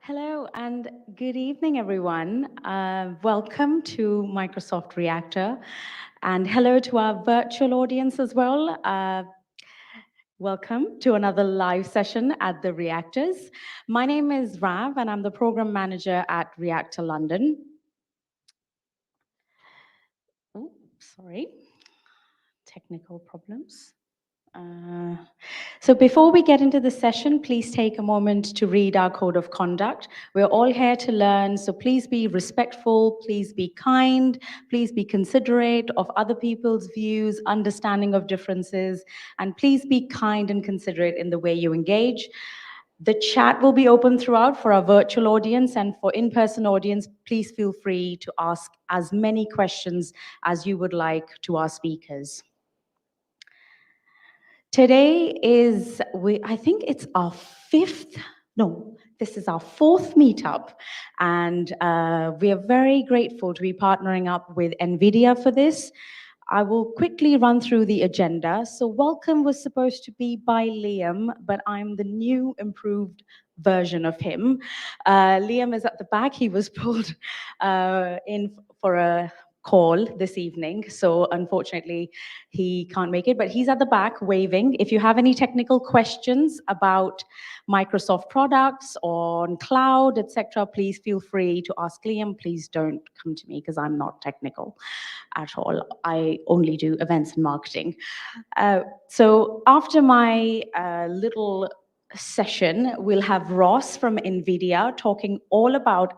Hello and good evening, everyone. Welcome to Microsoft Reactor, and hello to our virtual audience as well. Welcome to another live session at the Reactors. My name is Rav, and I'm the program manager at Reactor London. Oh, sorry, technical problems. So before we get into the session, please take a moment to read our code of conduct. We're all here to learn, so please be respectful, please be kind, please be considerate of other people's views, understanding of differences, and please be kind and considerate in the way you engage. The chat will be open throughout for our virtual audience, and for in-person audience, please feel free to ask as many questions as you would like to our speakers. Today is, I think it's our this is our fourth meetup. And we are very grateful to be partnering up with NVIDIA for this. I will quickly run through the agenda. So welcome was supposed to be by Liam, but I'm the new improved version of him. Liam is at the back. He was pulled in for a call this evening, so unfortunately he can't make it, but he's at the back waving. If you have any technical questions about Microsoft products on cloud, etc., please feel free to ask Liam. Please don't come to me because I'm not technical at all. I only do events and marketing. So after my little session, we'll have Ross from NVIDIA talking all about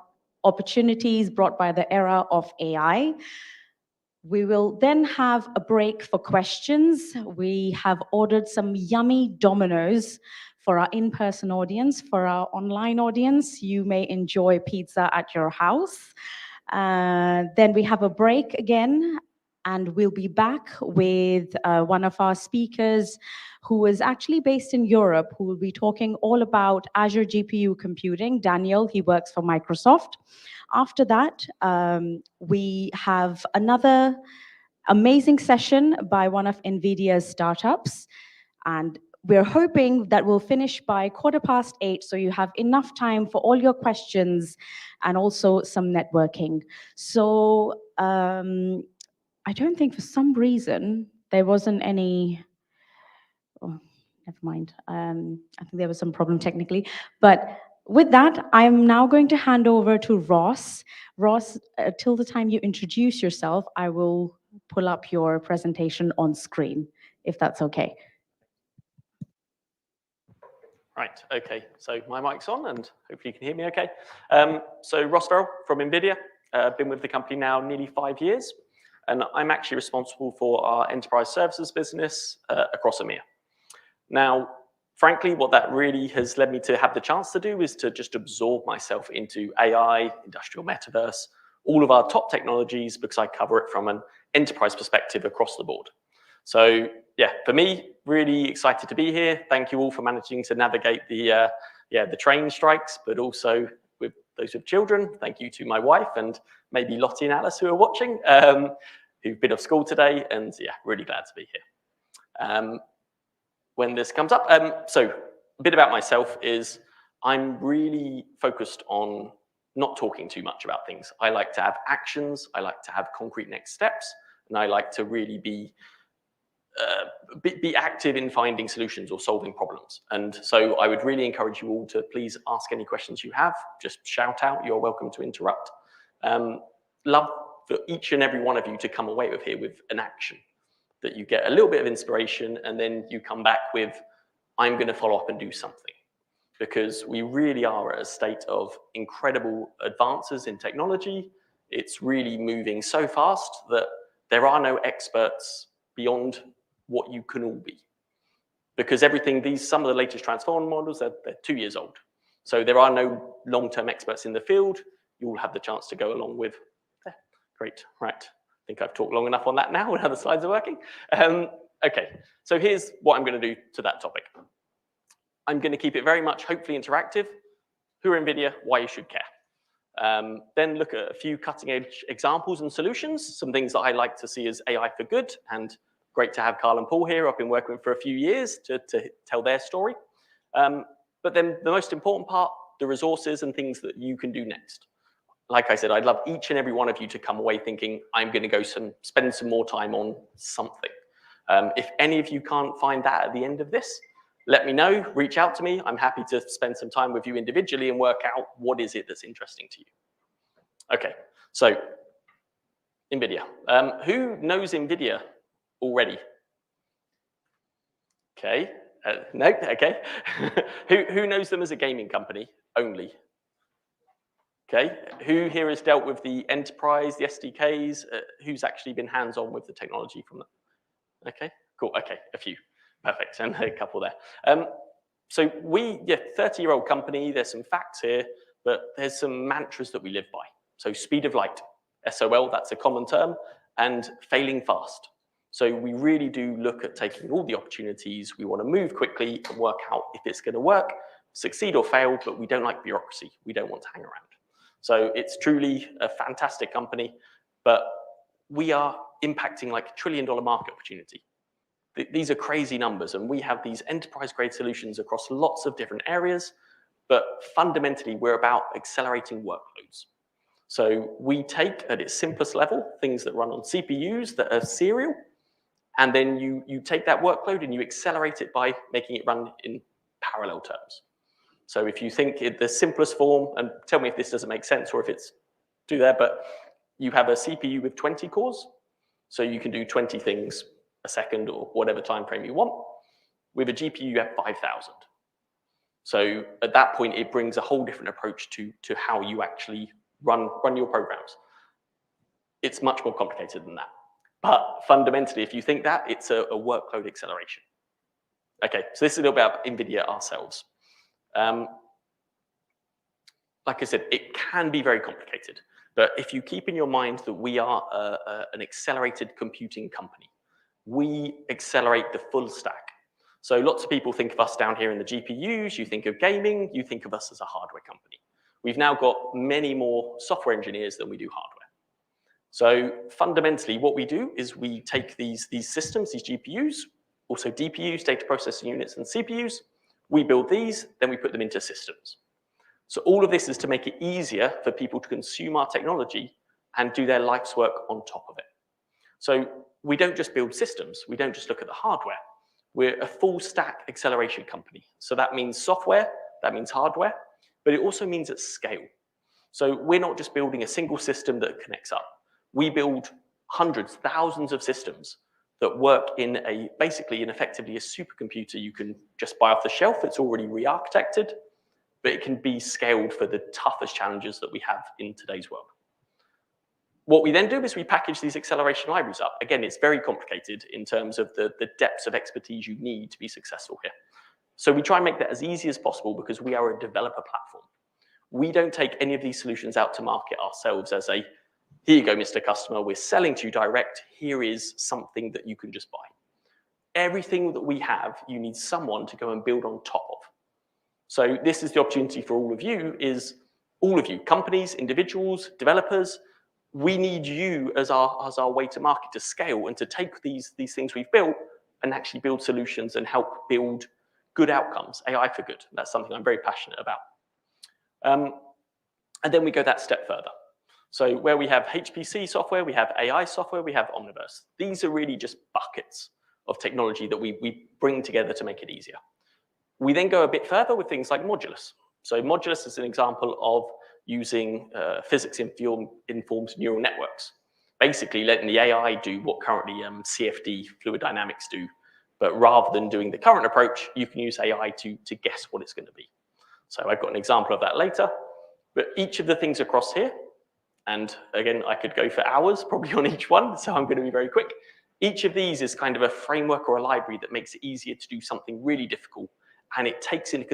opportunities brought by the era of AI. We will then have a break for questions. We have ordered some yummy Dominoes for our in-person audience. For our online audience, you may enjoy pizza at your house. Then we have a break again, and we'll be back with one of our speakers who is actually based in Europe, who will be talking all about Azure GPU computing. Daniel, he works for Microsoft. After that, we have another amazing session by one of NVIDIA's startups, and we're hoping that we'll finish by 8:15, so you have enough time for all your questions and also some networking. So I don't think for some reason there wasn't any, oh, never mind. I think there was some problem technically, but with that, I'm now going to hand over to Ross. Ross, till the time you introduce yourself, I will pull up your presentation on screen, if that's okay. Right, okay, so my mic's on and hopefully you can hear me okay. So Ross Verrall from NVIDIA, been with the company now nearly 5 years, and I'm actually responsible for our enterprise services business across EMEA. Now, frankly, what that really has led me to have the chance to do is to just absorb myself into AI, industrial metaverse, all of our top technologies, because I cover it from an enterprise perspective across the board. So yeah, for me, really excited to be here. Thank you all for managing to navigate the train strikes, but also with those with children. Thank you to my wife and maybe Lottie and Alice who are watching, who've been off school today, and yeah, really glad to be here. When this comes up, so a bit about myself is I'm really focused on not talking too much about things. I like to have actions, I like to have concrete next steps, and I like to really be active in finding solutions or solving problems. And so I would really encourage you all to please ask any questions you have. Just shout out, you're welcome to interrupt. Love for each and every one of you to come away with here with an action, that you get a little bit of inspiration and then you come back with, I'm going to follow up and do something. Because we really are at a state of incredible advances in technology. It's really moving so fast that there are no experts beyond what you can all be. Because some of the latest transformer models, they're 2 years old. So there are no long-term experts in the field. You all have the chance to go along with, great, right. I think I've talked long enough on that now, and how the slides are working. Okay, so here's what I'm going to do to that topic. I'm going to keep it very much, hopefully, interactive. Who are NVIDIA? Why you should care. Then look at a few cutting-edge examples and solutions, some things that I like to see as AI for good, and great to have Carl and Paul here. I've been working with for a few years to tell their story. But then the most important part, the resources and things that you can do next. Like I said, I'd love each and every one of you to come away thinking, I'm going to go spend some more time on something. If any of you can't find that at the end of this, let me know, reach out to me. I'm happy to spend some time with you individually and work out what is it that's interesting to you. Okay, so NVIDIA. Who knows NVIDIA already? Okay, no, okay. Who knows them as a gaming company only? Okay, who here has dealt with the enterprise, the SDKs? Who's actually been hands-on with the technology from that? Okay, cool, okay, a few. Perfect, and a couple there. So 30-year-old company, there's some facts here, but there's some mantras that we live by. So speed of light, SOL, that's a common term, and failing fast. So we really do look at taking all the opportunities. We want to move quickly and work out if it's going to work, succeed or fail, but we don't like bureaucracy. We don't want to hang around. So it's truly a fantastic company, but we are impacting like $1 trillion market opportunity. These are crazy numbers, and we have these enterprise-grade solutions across lots of different areas, but fundamentally, we're about accelerating workloads. So we take, at its simplest level, things that run on CPUs that are serial, and then you take that workload and you accelerate it by making it run in parallel terms. So if you think in the simplest form, and tell me if this doesn't make sense or if it's do there, but you have a CPU with 20 cores, so you can do 20 things a second or whatever time frame you want. With a GPU, you have 5,000. So at that point, it brings a whole different approach to how you actually run your programs. It's much more complicated than that. But fundamentally, if you think that, it's a workload acceleration. Okay, so this is a little bit about NVIDIA ourselves. Like I said, it can be very complicated. But if you keep in your mind that we are an accelerated computing company, we accelerate the full stack. So lots of people think of us down here in the GPUs, you think of gaming, you think of us as a hardware company. We've now got many more software engineers than we do hardware. So fundamentally, what we do is we take these systems, these GPUs, also DPUs, data processing units, and CPUs. We build these, then we put them into systems. So all of this is to make it easier for people to consume our technology and do their life's work on top of it. So we don't just build systems. We don't just look at the hardware. We're a full stack acceleration company. So that means software, that means hardware, but it also means at scale. So we're not just building a single system that connects up. We build hundreds, thousands of systems that work in basically and effectively a supercomputer you can just buy off the shelf. It's already re-architected, but it can be scaled for the toughest challenges that we have in today's world. What we then do is we package these acceleration libraries up. Again, it's very complicated in terms of the depths of expertise you need to be successful here. So we try and make that as easy as possible because we are a developer platform. We don't take any of these solutions out to market ourselves as a, here you go, Mr. Customer, we're selling to you direct, here is something that you can just buy. Everything that we have, you need someone to go and build on top of. So this is the opportunity for all of you, companies, individuals, developers. We need you as our way to market, to scale, and to take these things we've built and actually build solutions and help build good outcomes, AI for good. That's something I'm very passionate about. And then we go that step further. So where we have HPC software, we have AI software, we have Omniverse. These are really just buckets of technology that we bring together to make it easier. We then go a bit further with things like Modulus. So Modulus is an example of using physics-informed neural networks. Basically letting the AI do what currently CFD, fluid dynamics do. But rather than doing the current approach, you can use AI to guess what it's going to be. So I've got an example of that later. But each of the things across here, and again, I could go for hours probably on each one, so I'm going to be very quick. Each of these is kind of a framework or a library that makes it easier to do something really difficult, and it takes into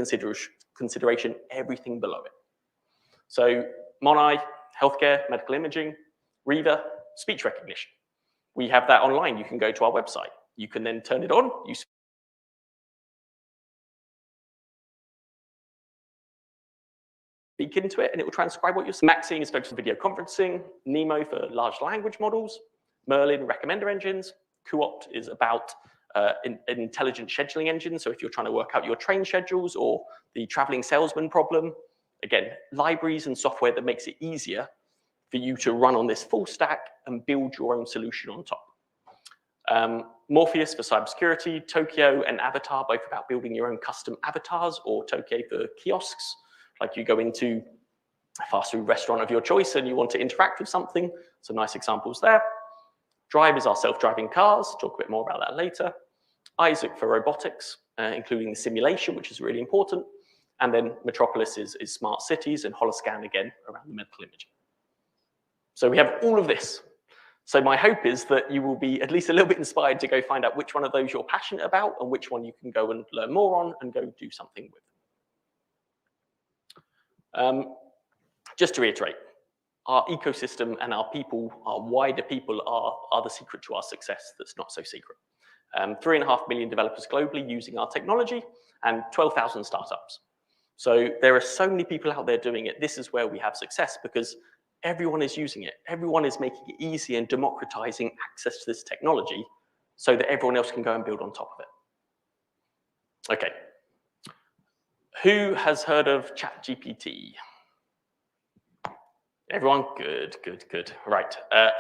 consideration everything below it. So Monai, healthcare, medical imaging, Riva, speech recognition. We have that online. You can go to our website. You can then turn it on. You speak into it, and it will transcribe what you're saying. Maxine is focused on video conferencing. Nemo for large language models. Merlin, recommender engines. Cuopt is about an intelligent scheduling engine. So if you're trying to work out your train schedules or the traveling salesman problem, again, libraries and software that makes it easier for you to run on this full stack and build your own solution on top. Morpheus for cybersecurity, Tokyo and Avatar, both about building your own custom avatars, or Tokyo for kiosks, like you go into a fast food restaurant of your choice and you want to interact with something. Some nice examples there. Drive is our self-driving cars, talk a bit more about that later. Isaac for robotics, including the simulation, which is really important. And then Metropolis is smart cities, and Holoscan again around the medical imaging. So we have all of this. So my hope is that you will be at least a little bit inspired to go find out which one of those you're passionate about and which one you can go and learn more on and go do something with. Just to reiterate, our ecosystem and our people, our wider people are the secret to our success that's not so secret. 3.5 million developers globally using our technology and 12,000 startups. So there are so many people out there doing it. This is where we have success because everyone is using it. Everyone is making it easy and democratizing access to this technology so that everyone else can go and build on top of it. Okay. Who has heard of ChatGPT? Everyone? Good, good, good. Right.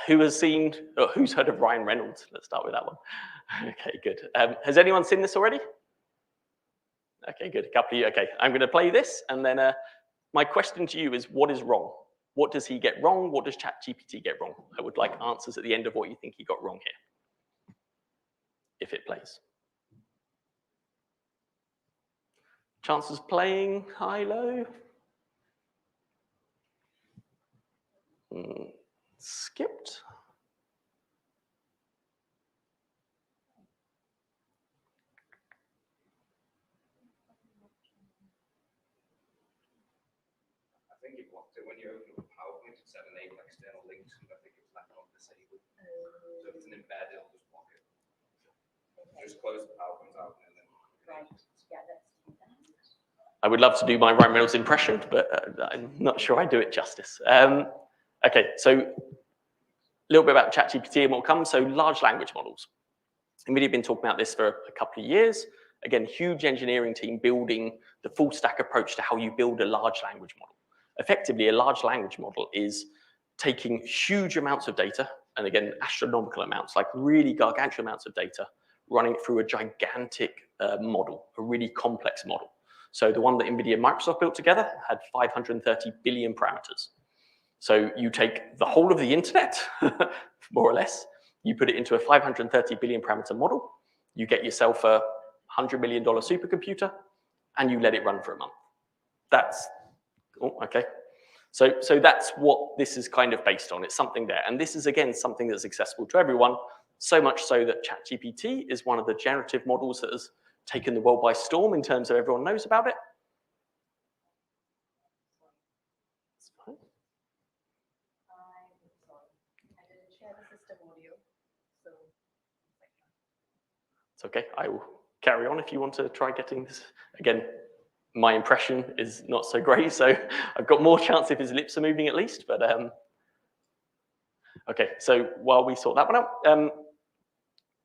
Who's heard of Ryan Reynolds? Let's start with that one. Okay, good. Has anyone seen this already? Okay, good. A couple of you. Okay, I'm going to play this, and then my question to you is, what is wrong? What does he get wrong? What does ChatGPT get wrong? I would like answers at the end of what you think he got wrong here, if it plays. Chances playing, high, low? Skipped. I think it blocked it when you open up a PowerPoint. It said enable external links, and I think it's left on disabled. So if it's an embed, it'll just block it. Just close the PowerPoint out and then. Right. Yeah, let's do that. I would love to do my Ryan Reynolds impression, but I'm not sure I do it justice. Okay, so a little bit about ChatGPT and what comes. So large language models. NVIDIA have been talking about this for a couple of years. Again, huge engineering team building the full stack approach to how you build a large language model. Effectively, a large language model is taking huge amounts of data, and again, astronomical amounts, like really gargantuan amounts of data, running it through a gigantic model, a really complex model. So the one that NVIDIA and Microsoft built together had 530 billion parameters. So you take the whole of the internet, more or less, you put it into a 530 billion parameter model, you get yourself a $100 million supercomputer, and you let it run for a month. That's, oh, okay. So that's what this is kind of based on. It's something there. And this is, again, something that's accessible to everyone, so much so that ChatGPT is one of the generative models that has taken the world by storm in terms of everyone knows about it. It's okay, I will carry on if you want to try getting this. Again, my impression is not so great, so I've got more chance if his lips are moving at least, but okay, so while we sort that one out,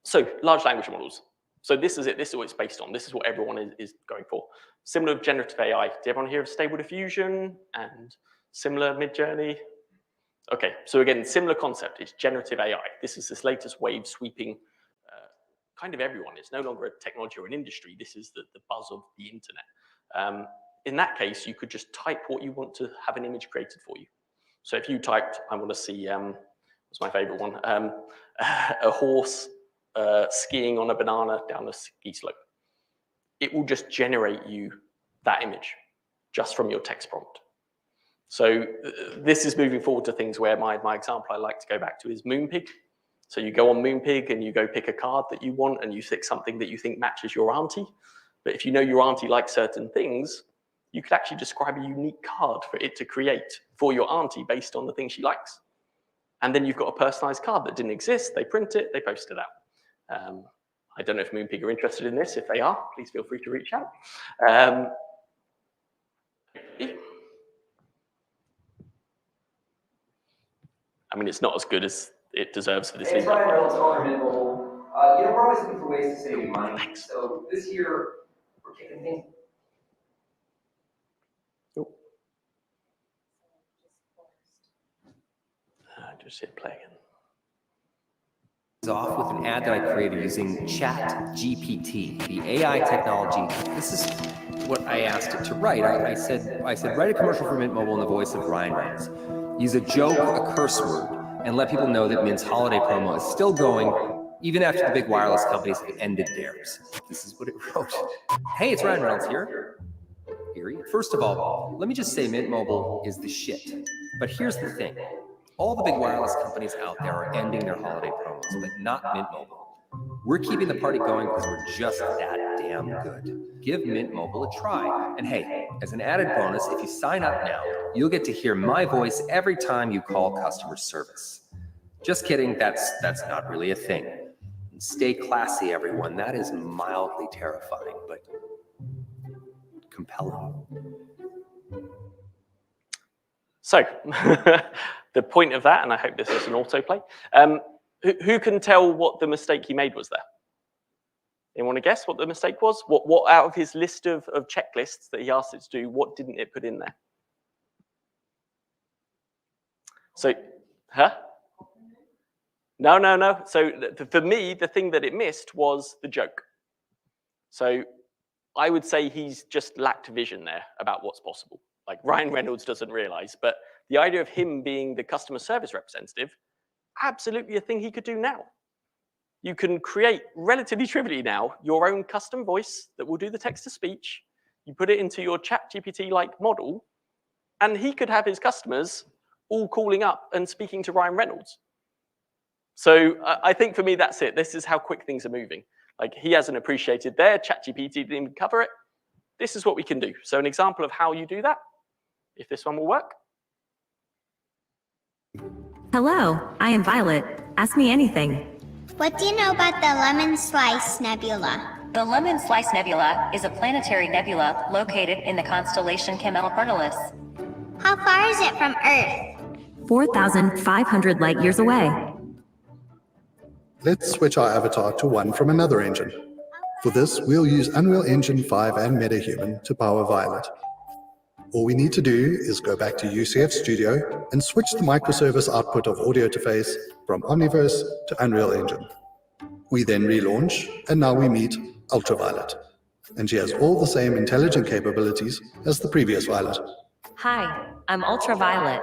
so large language models. So this is it, this is what it's based on, this is what everyone is going for. Similar with generative AI, did everyone hear of Stable Diffusion and similar Midjourney? Okay, so again, similar concept, it's generative AI. This is this latest wave sweeping kind of everyone. It's no longer a technology or an industry, this is the buzz of the internet. In that case, you could just type what you want to have an image created for you. So if you typed, I want to see, what's my favorite one? A horse skiing on a banana down a ski slope. It will just generate you that image just from your text prompt. So this is moving forward to things where my example I like to go back to is Moonpig. So you go on Moonpig and you go pick a card that you want and you pick something that you think matches your auntie. But if you know your auntie likes certain things, you could actually describe a unique card for it to create for your auntie based on the things she likes. And then you've got a personalized card that didn't exist. They print it, they post it out. I don't know if Moonpig are interested in this. If they are, please feel free to reach out. I mean, it's not as good as it deserves for this. It's Ryan Reynolds, owner of Mobile. We're always looking for ways to save you money. Thanks. So this year, we're kicking things. just hit play again. Off with an ad that I created using Chat GPT, the AI technology. This is what I asked it to write. I said, write a commercial for Mint Mobile in the voice of Ryan Reynolds. Use a joke, a curse word, and let people know that Mint's holiday promo is still going, even after the big wireless companies have ended theirs. This is what it wrote. Hey, it's Ryan Reynolds here. Eerie. First of all, let me just say Mint Mobile is the shit. But here's the thing. All the big wireless companies out there are ending their holiday promos, but not Mint Mobile. We're keeping the party going because we're just that damn good. Give Mint Mobile a try. And hey, as an added bonus, if you sign up now, you'll get to hear my voice every time you call customer service. Just kidding, that's not really a thing. Stay classy, everyone. That is mildly terrifying, but compelling. So, the point of that, and I hope this is an autoplay, who can tell what the mistake he made was there? Anyone want to guess what the mistake was? What out of his list of checklists that he asked it to do, what didn't it put in there? So, huh? No. So for me, the thing that it missed was the joke. So I would say he's just lacked vision there about what's possible. Like Ryan Reynolds doesn't realize, but the idea of him being the customer service representative, absolutely a thing he could do now. You can create, relatively trivially now, your own custom voice that will do the text-to-speech. You put it into your Chat GPT-like model, and he could have his customers all calling up and speaking to Ryan Reynolds. So I think for me, that's it. This is how quick things are moving. Like he hasn't appreciated there. Chat GPT didn't even cover it. This is what we can do. So an example of how you do that, if this one will work. Hello, I am Violet. Ask me anything. What do you know about the Lemon Slice Nebula? The Lemon Slice Nebula is a planetary nebula located in the constellation Camelopardalis. How far is it from Earth? 4,500 light years away. Let's switch our avatar to one from another engine. For this, we'll use Unreal Engine 5 and MetaHuman to power Violet. All we need to do is go back to UCF Studio and switch the microservice output of audio interface from Omniverse to Unreal Engine. We then relaunch, and now we meet Ultraviolet. And she has all the same intelligent capabilities as the previous Violet. Hi, I'm Ultraviolet.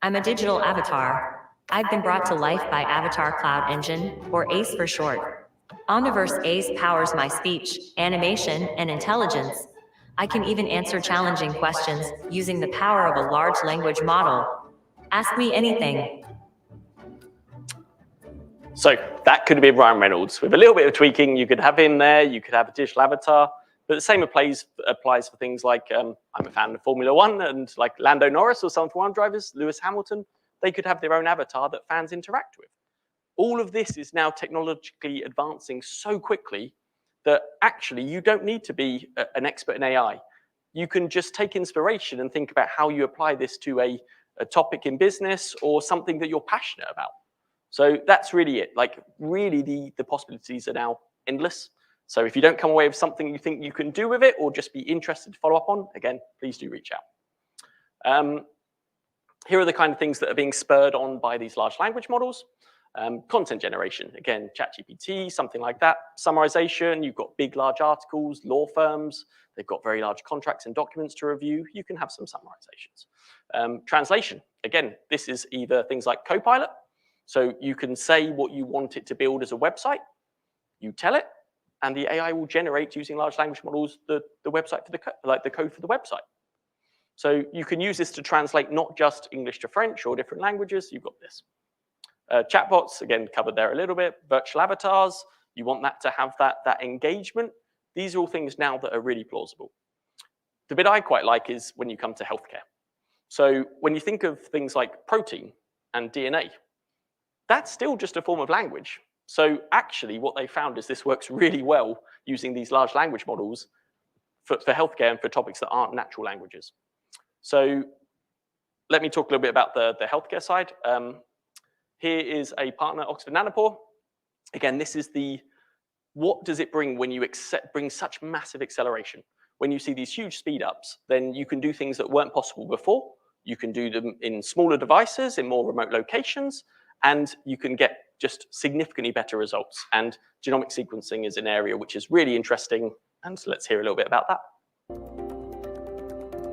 I'm a digital avatar. I've been brought to life by Avatar Cloud Engine, or ACE for short. Omniverse ACE powers my speech, animation, and intelligence. I can even answer challenging questions using the power of a large language model. Ask me anything. So that could have been Ryan Reynolds. With a little bit of tweaking, you could have him there, you could have a digital avatar, but the same applies for things like, I'm a fan of Formula One, and like Lando Norris or some F1 drivers, Lewis Hamilton, they could have their own avatar that fans interact with. All of this is now technologically advancing so quickly that actually you don't need to be an expert in AI. You can just take inspiration and think about how you apply this to a topic in business or something that you're passionate about. So that's really it. Like really the possibilities are now endless. So if you don't come away with something you think you can do with it or just be interested to follow up on, again, please do reach out. Here are the kind of things that are being spurred on by these large language models. Content generation, again, ChatGPT, something like that. Summarization, you've got big, large articles, law firms, they've got very large contracts and documents to review. You can have some summarizations. Translation, again, this is either things like Copilot. So you can say what you want it to build as a website, you tell it, and the AI will generate using large language models the website for the code for the website. So you can use this to translate not just English to French or different languages, you've got this. Chatbots, again, covered there a little bit. Virtual avatars, you want that to have that engagement. These are all things now that are really plausible. The bit I quite like is when you come to healthcare. So when you think of things like protein and DNA, that's still just a form of language. So actually what they found is this works really well using these large language models for healthcare and for topics that aren't natural languages. So let me talk a little bit about the healthcare side. Here is a partner, Oxford Nanopore. Again, this is what does it bring when you bring such massive acceleration? When you see these huge speed ups, then you can do things that weren't possible before. You can do them in smaller devices, in more remote locations, and you can get just significantly better results. And genomic sequencing is an area which is really interesting, and so let's hear a little bit about that.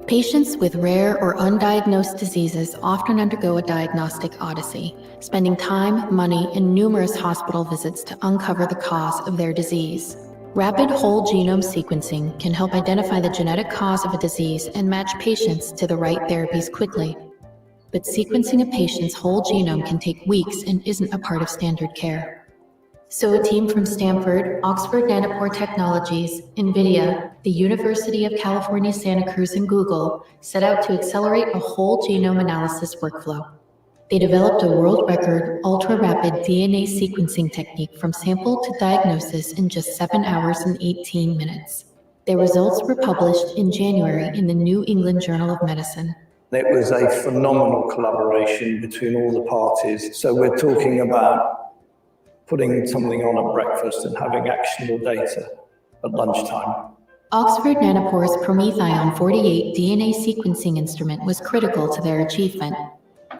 Patients with rare or undiagnosed diseases often undergo a diagnostic odyssey, spending time, money, and numerous hospital visits to uncover the cause of their disease. Rapid whole genome sequencing can help identify the genetic cause of a disease and match patients to the right therapies quickly. But sequencing a patient's whole genome can take weeks and isn't a part of standard care. So a team from Stanford, Oxford Nanopore Technologies, NVIDIA, the University of California, Santa Cruz, and Google set out to accelerate a whole genome analysis workflow. They developed a world record, ultra-rapid DNA sequencing technique from sample to diagnosis in just 7 hours and 18 minutes. Their results were published in January in the New England Journal of Medicine. It was a phenomenal collaboration between all the parties. So we're talking about putting something on at breakfast and having actionable data at lunchtime. Oxford Nanopore's PromethION 48 DNA sequencing instrument was critical to their achievement.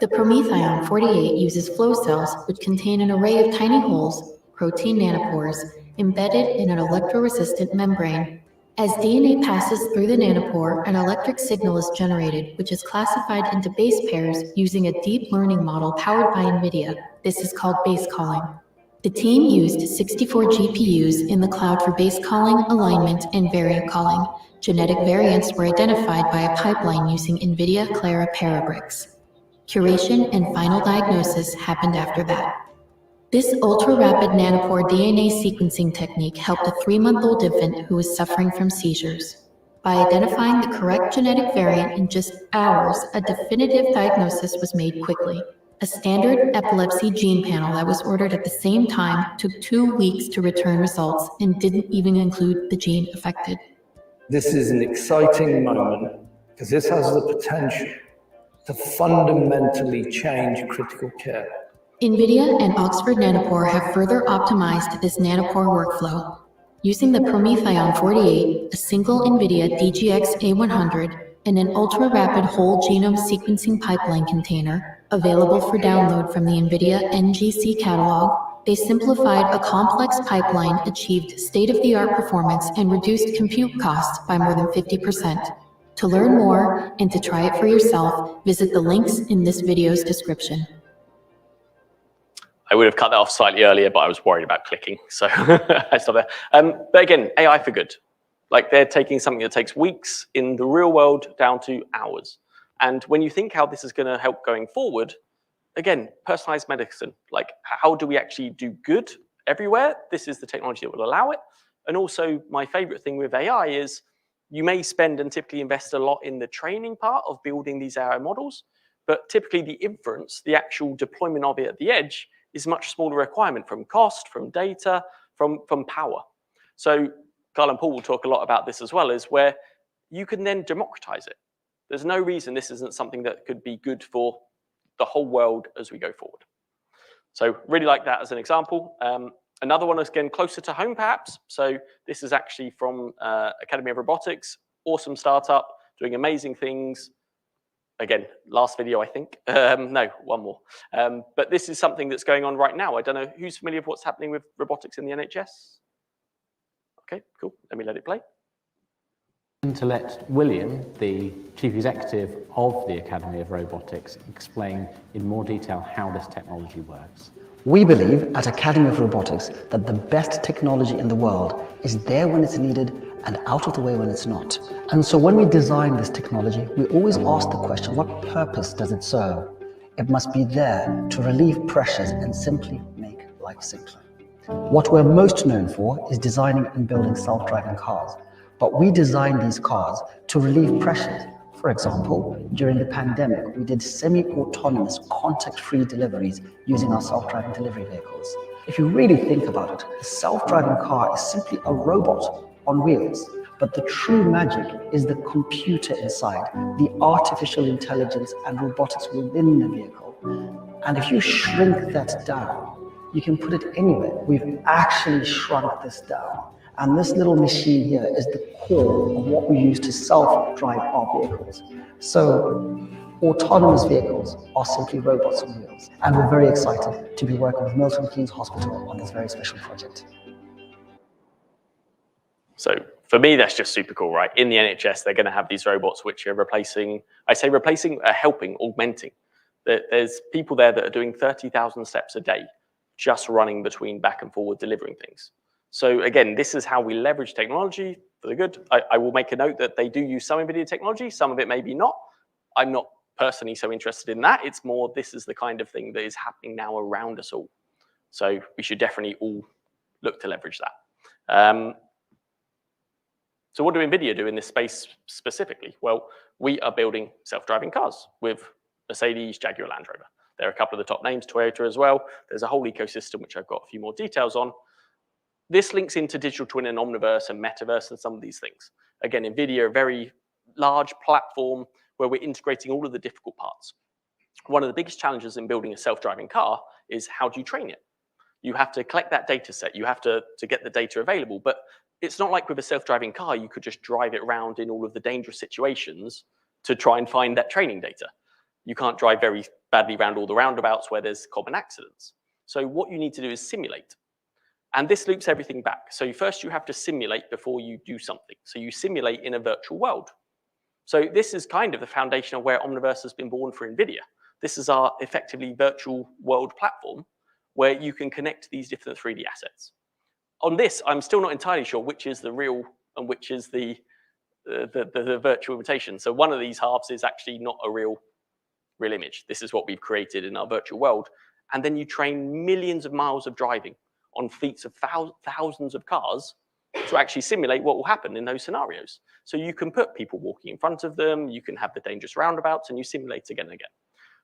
The PromethION 48 uses flow cells, which contain an array of tiny holes, protein nanopores, embedded in an electroresistant membrane. As DNA passes through the nanopore, an electric signal is generated, which is classified into base pairs using a deep learning model powered by NVIDIA. This is called base calling. The team used 64 GPUs in the cloud for base calling, alignment, and variant calling. Genetic variants were identified by a pipeline using NVIDIA Clara Parabricks. Curation and final diagnosis happened after that. This ultra-rapid nanopore DNA sequencing technique helped a 3-month-old infant who was suffering from seizures. By identifying the correct genetic variant in just hours, a definitive diagnosis was made quickly. A standard epilepsy gene panel that was ordered at the same time took 2 weeks to return results and didn't even include the gene affected. This is an exciting moment because this has the potential to fundamentally change critical care. NVIDIA and Oxford Nanopore have further optimized this nanopore workflow. Using the PromethION 48, a single NVIDIA DGX A100, and an ultra-rapid whole genome sequencing pipeline container, available for download from the NVIDIA NGC catalog, they simplified a complex pipeline, achieved state-of-the-art performance, and reduced compute costs by more than 50%. To learn more and to try it for yourself, visit the links in this video's description. I would have cut that off slightly earlier, but I was worried about clicking, so I stopped there. But again, AI for good. Like, they're taking something that takes weeks in the real world down to hours. And when you think how this is going to help going forward, again, personalized medicine, like how do we actually do good everywhere? This is the technology that will allow it. And also, my favorite thing with AI is you may spend and typically invest a lot in the training part of building these AI models, but typically the inference, the actual deployment of it at the edge, is a much smaller requirement from cost, from data, from power. So Carl and Paul will talk a lot about this as well, is where you can then democratize it. There's no reason this isn't something that could be good for the whole world as we go forward. So really like that as an example. Another one is, again, closer to home perhaps. So this is actually from Academy of Robotics, awesome startup, doing amazing things. Again, last video, I think. No, one more. But this is something that's going on right now. I don't know who's familiar with what's happening with robotics in the NHS? Okay, cool. Let me let it play. To let William, the Chief Executive of the Academy of Robotics, explain in more detail how this technology works. We believe at Academy of Robotics that the best technology in the world is there when it's needed and out of the way when it's not. And so when we design this technology, we always ask the question, what purpose does it serve? It must be there to relieve pressures and simply make life simpler. What we're most known for is designing and building self-driving cars. But we designed these cars to relieve pressures. For example, during the pandemic, we did semi-autonomous, contact-free deliveries using our self-driving delivery vehicles. If you really think about it, the self-driving car is simply a robot on wheels. But the true magic is the computer inside, the artificial intelligence and robotics within the vehicle. And if you shrink that down, you can put it anywhere. We've actually shrunk this down. And this little machine here is the core of what we use to self-drive our vehicles. So Autonomous vehicles are simply robots on wheels. And we're very excited to be working with Milton Keynes Hospital on this very special project. So for me, that's just super cool, right? In the NHS, they're going to have these robots which are replacing, helping, augmenting. There's people there that are doing 30,000 steps a day, just running between back and forward, delivering things. So again, this is how we leverage technology for the good. I will make a note that they do use some NVIDIA technology, some of it maybe not. I'm not personally so interested in that. It's more, this is the kind of thing that is happening now around us all. So we should definitely all look to leverage that. So what do NVIDIA do in this space specifically? Well, we are building self-driving cars with Mercedes, Jaguar, Land Rover. There are a couple of the top names, Toyota as well. There's a whole ecosystem which I've got a few more details on. This links into digital twin and Omniverse and Metaverse and some of these things. Again, NVIDIA, a very large platform where we're integrating all of the difficult parts. One of the biggest challenges in building a self-driving car is how do you train it? You have to collect that data set. You have to get the data available. But it's not like with a self-driving car, you could just drive it around in all of the dangerous situations to try and find that training data. You can't drive very badly around all the roundabouts where there's common accidents. So what you need to do is simulate. And this loops everything back. So first you have to simulate before you do something. So you simulate in a virtual world. So this is kind of the foundation of where Omniverse has been born for NVIDIA. This is our effectively virtual world platform where you can connect these different 3D assets. On this, I'm still not entirely sure which is the real and which is the virtual imitation. So one of these halves is actually not a real image. This is what we've created in our virtual world. And then you train millions of miles of driving on fleets of thousands of cars to actually simulate what will happen in those scenarios. So you can put people walking in front of them, you can have the dangerous roundabouts, and you simulate again and again.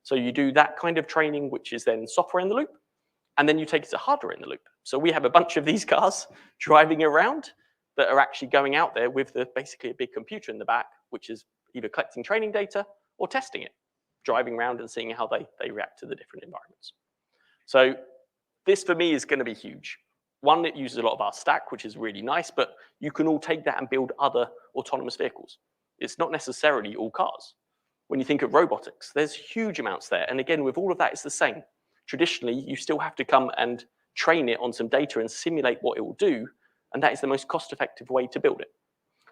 So you do that kind of training, which is then software in the loop, and then you take it to hardware in the loop. So we have a bunch of these cars driving around that are actually going out there with basically a big computer in the back, which is either collecting training data or testing it, driving around and seeing how they react to the different environments. So this for me is going to be huge. One, it uses a lot of our stack, which is really nice, but you can all take that and build other autonomous vehicles. It's not necessarily all cars. When you think of robotics, there's huge amounts there. And again, with all of that, it's the same. Traditionally, you still have to come and train it on some data and simulate what it will do. And that is the most cost-effective way to build it.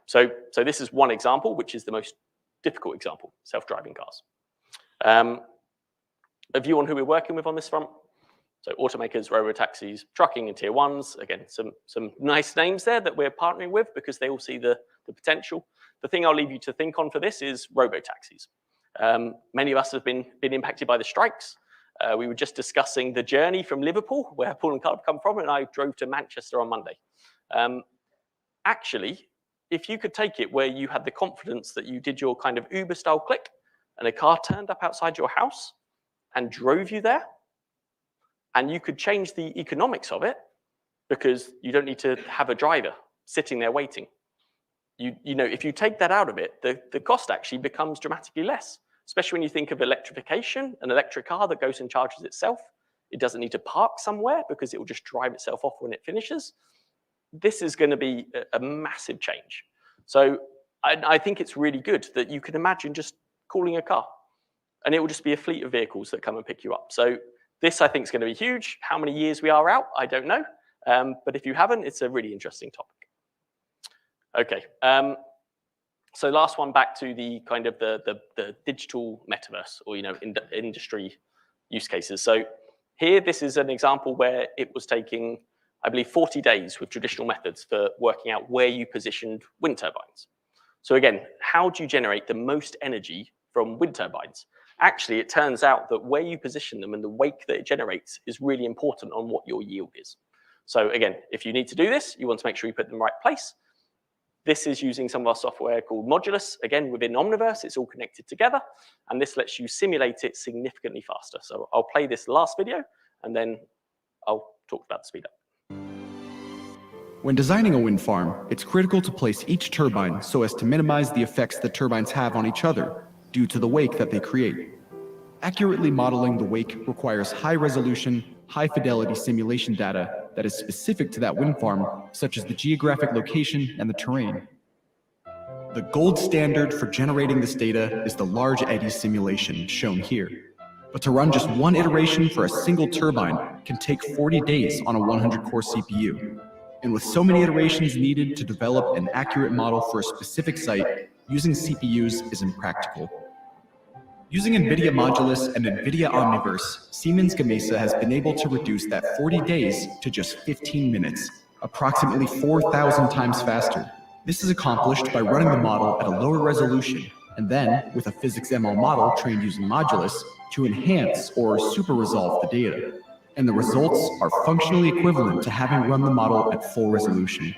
So this is one example, which is the most difficult example, self-driving cars. A view on who we're working with on this front. So automakers, robotaxis, trucking and tier ones. Again, some nice names there that we're partnering with because they all see the potential. The thing I'll leave you to think on for this is robotaxis. Many of us have been impacted by the strikes. We were just discussing the journey from Liverpool, where Paul and Carl come from, and I drove to Manchester on Monday. Actually, if you could take it where you had the confidence that you did your kind of Uber-style click, and a car turned up outside your house and drove you there, and you could change the economics of it because you don't need to have a driver sitting there waiting. You know, if you take that out of it, the cost actually becomes dramatically less, especially when you think of electrification, an electric car that goes and charges itself. It doesn't need to park somewhere because it will just drive itself off when it finishes. This is going to be a massive change. So I think it's really good that you can imagine just calling a car and it will just be a fleet of vehicles that come and pick you up. So this, I think, is going to be huge. How many years we are out, I don't know. But if you haven't, it's a really interesting topic. Okay. So last one, back to the kind of the digital metaverse or, industry use cases. So here, this is an example where it was taking, I believe, 40 days with traditional methods for working out where you positioned wind turbines. So again, how do you generate the most energy from wind turbines? Actually, it turns out that where you position them and the wake that it generates is really important on what your yield is. So again, if you need to do this, you want to make sure you put them in the right place. This is using some of our software called Modulus. Again, within Omniverse, it's all connected together, and this lets you simulate it significantly faster. So I'll play this last video, and then I'll talk about the speed up. When designing a wind farm, it's critical to place each turbine so as to minimize the effects that turbines have on each other due to the wake that they create. Accurately modeling the wake requires high-resolution, high-fidelity simulation data that is specific to that wind farm, such as the geographic location and the terrain. The gold standard for generating this data is the large eddy simulation shown here. But to run just one iteration for a single turbine can take 40 days on a 100-core CPU. And with so many iterations needed to develop an accurate model for a specific site, using CPUs is impractical. Using NVIDIA Modulus and NVIDIA Omniverse, Siemens Gamesa has been able to reduce that 40 days to just 15 minutes, approximately 4,000 times faster. This is accomplished by running the model at a lower resolution, and then, with a physics ML model trained using Modulus, to enhance or super resolve the data. And the results are functionally equivalent to having run the model at full resolution.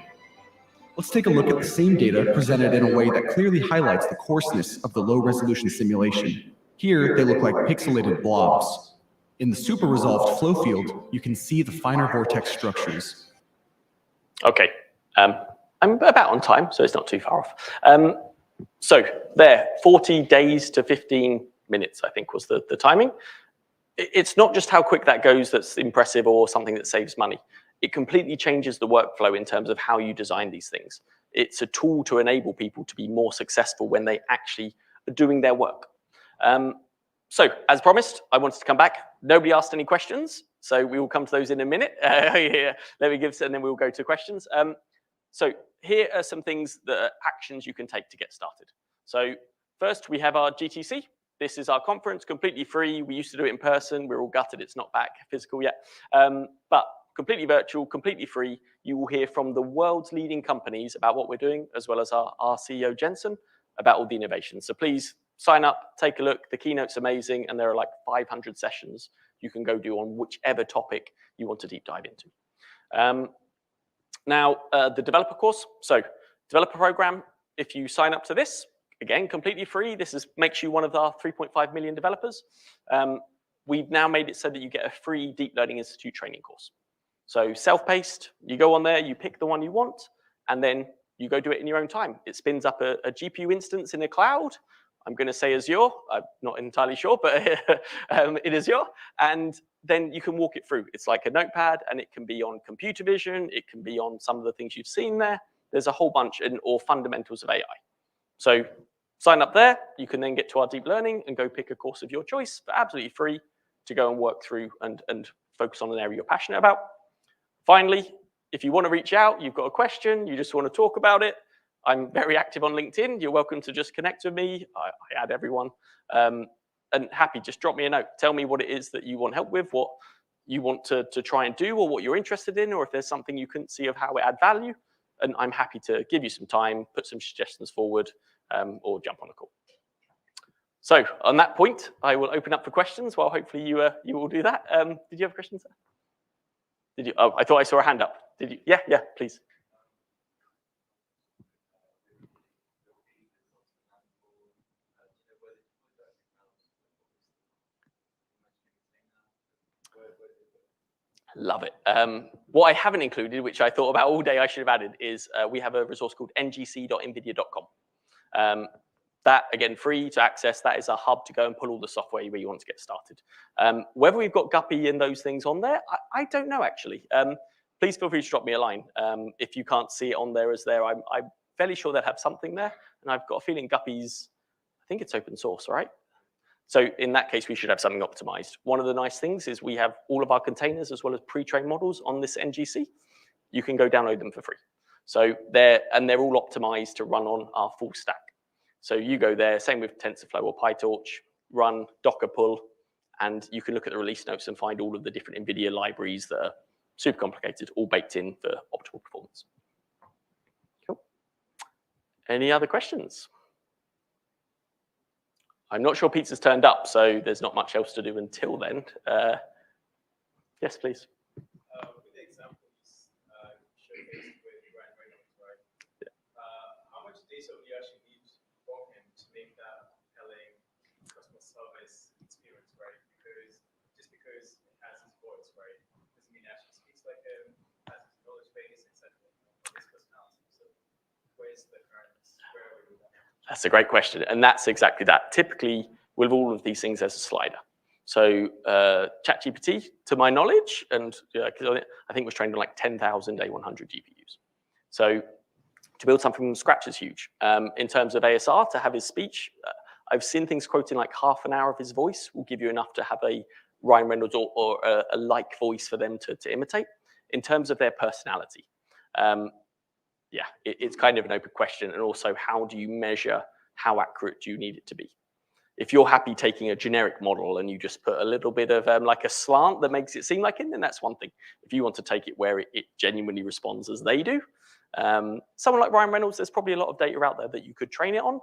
Let's take a look at the same data presented in a way that clearly highlights the coarseness of the low-resolution simulation. Here, they look like pixelated blobs. In the super resolved flow field, you can see the finer vortex structures. Okay, I'm about on time, so it's not too far off. So there, 40 days to 15 minutes, I think was the timing. It's not just how quick that goes that's impressive or something that saves money. It completely changes the workflow in terms of how you design these things. It's a tool to enable people to be more successful when they actually are doing their work. So, as promised, I wanted to come back. Nobody asked any questions, so we will come to those in a minute. Let me give, and then we'll go to questions. So here are some things that are actions you can take to get started. So first, we have our GTC. This is our conference, completely free. We used to do it in person. We're all gutted it's not back physical yet. But completely virtual, completely free. You will hear from the world's leading companies about what we're doing, as well as our CEO, Jensen, about all the innovations. So please sign up, take a look. The keynote's amazing, and there are like 500 sessions you can go do on whichever topic you want to deep dive into. Now, the developer course. So developer program, if you sign up to this, again, completely free. This makes you one of our 3.5 million developers. We've now made it so that you get a free Deep Learning Institute training course. So self-paced, you go on there, you pick the one you want, and then you go do it in your own time. It spins up a GPU instance in a cloud. I'm going to say Azure. I'm not entirely sure, but it is Azure. And then you can walk it through. It's like a notepad, and it can be on computer vision. It can be on some of the things you've seen there. There's a whole bunch, or fundamentals of AI. So sign up there. You can then get to our deep learning and go pick a course of your choice for absolutely free to go and work through and focus on an area you're passionate about. Finally, if you want to reach out, you've got a question, you just want to talk about it, I'm very active on LinkedIn. You're welcome to just connect with me. I add everyone. And happy, just drop me a note. Tell me what it is that you want help with, what you want to try and do, or what you're interested in, or if there's something you couldn't see of how it add value. And I'm happy to give you some time, put some suggestions forward, or jump on a call. So on that point, I will open up for questions while hopefully you will do that. Did you have questions? Did you? Oh, I thought I saw a hand up. Did you? Yeah, please. Love it. What I haven't included, which I thought about all day I should have added, is we have a resource called ngc.nvidia.com. That, again, free to access. That is a hub to go and pull all the software where you want to get started. Whether we've got Guppy and those things on there, I don't know, actually. Please feel free to drop me a line. If you can't see it on there as there, I'm fairly sure they'll have something there. And I've got a feeling Guppy's, I think it's open source, right? So in that case, we should have something optimized. One of the nice things is we have all of our containers as well as pre-trained models on this NGC. You can go download them for free. So they're all optimized to run on our full stack. So you go there, same with TensorFlow or PyTorch, run Docker pull, and you can look at the release notes and find all of the different NVIDIA libraries that are super complicated, all baked in for optimal performance. Cool. Any other questions? I'm not sure pizza's turned up, so there's not much else to do until then. Yes, please. With the examples showcased with Ryan Reynolds, right? Yeah. How much data would you actually need from him to make that compelling customer service experience, right? Because just because it has his voice, right, doesn't mean it actually speaks like him, has his knowledge base, etc. His personality. So where's the current, where are we with that? That's a great question, and that's exactly that. Typically, with all of these things, there's a slider. So ChatGPT, to my knowledge, and I think was trained on like 10,000 A100 GPUs. So To build something from scratch is huge. In terms of ASR, to have his speech, I've seen things quoting like half an hour of his voice will give you enough to have a Ryan Reynolds or a like voice for them to imitate. In terms of their personality, yeah, it's kind of an open question. And also, how do you measure how accurate do you need it to be? If you're happy taking a generic model and you just put a little bit of like a slant that makes it seem like it, then that's one thing. If you want to take it where it genuinely responds as they do, someone like Ryan Reynolds, there's probably a lot of data out there that you could train it on.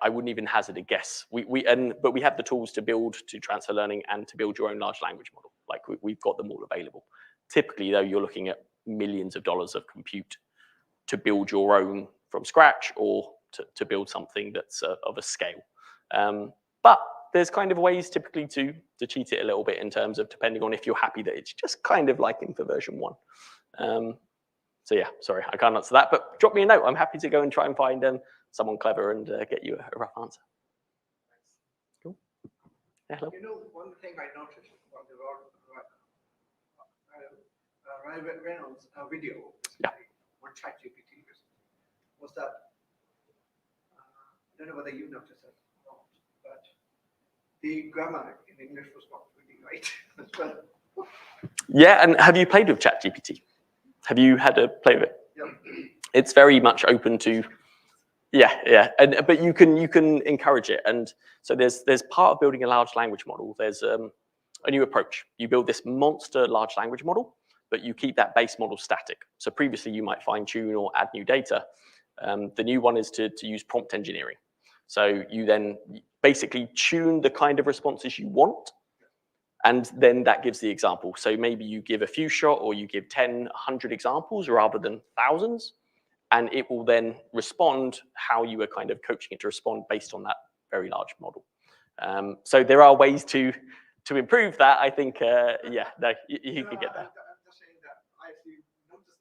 I wouldn't even hazard a guess. But we have the tools to build to transfer learning and to build your own large language model. Like we've got them all available. Typically, though, you're looking at millions of dollars of compute to build your own from scratch or to build something that's of a scale. But there's kind of ways typically to cheat it a little bit in terms of depending on if you're happy that it's just kind of like in for version 1. So yeah, sorry, I can't answer that, but drop me a note. I'm happy to go and try and find someone clever and get you a rough answer. Cool. Yeah, hello. You know, one thing I noticed on the Ryan Reynolds video on ChatGPT was that, I don't know whether you noticed it or not, but the grammar in English was not really right as well. Yeah, and have you played with ChatGPT? Have you had a play with it? Yeah. It's very much open to, but you can encourage it. And so there's part of building a large language model. There's a new approach. You build this monster large language model, but you keep that base model static. So previously you might fine tune or add new data. The new one is to use prompt engineering. So you then basically tune the kind of responses you want, and then that gives the example. So maybe you give a few shot or you give 10, 100 examples rather than thousands, and it will then respond how you were kind of coaching it to respond based on that very large model. So there are ways to improve that. I think, you could get there. I'm just saying that I actually noticed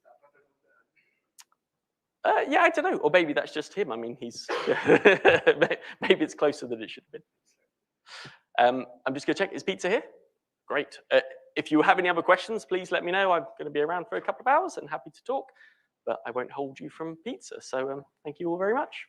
that. Yeah, I don't know. Or maybe that's just him. I mean, he's maybe it's closer than it should have been. I'm just going to check. Is pizza here? Great. If you have any other questions, please let me know. I'm going to be around for a couple of hours and happy to talk, but I won't hold you from pizza. So thank you all very much.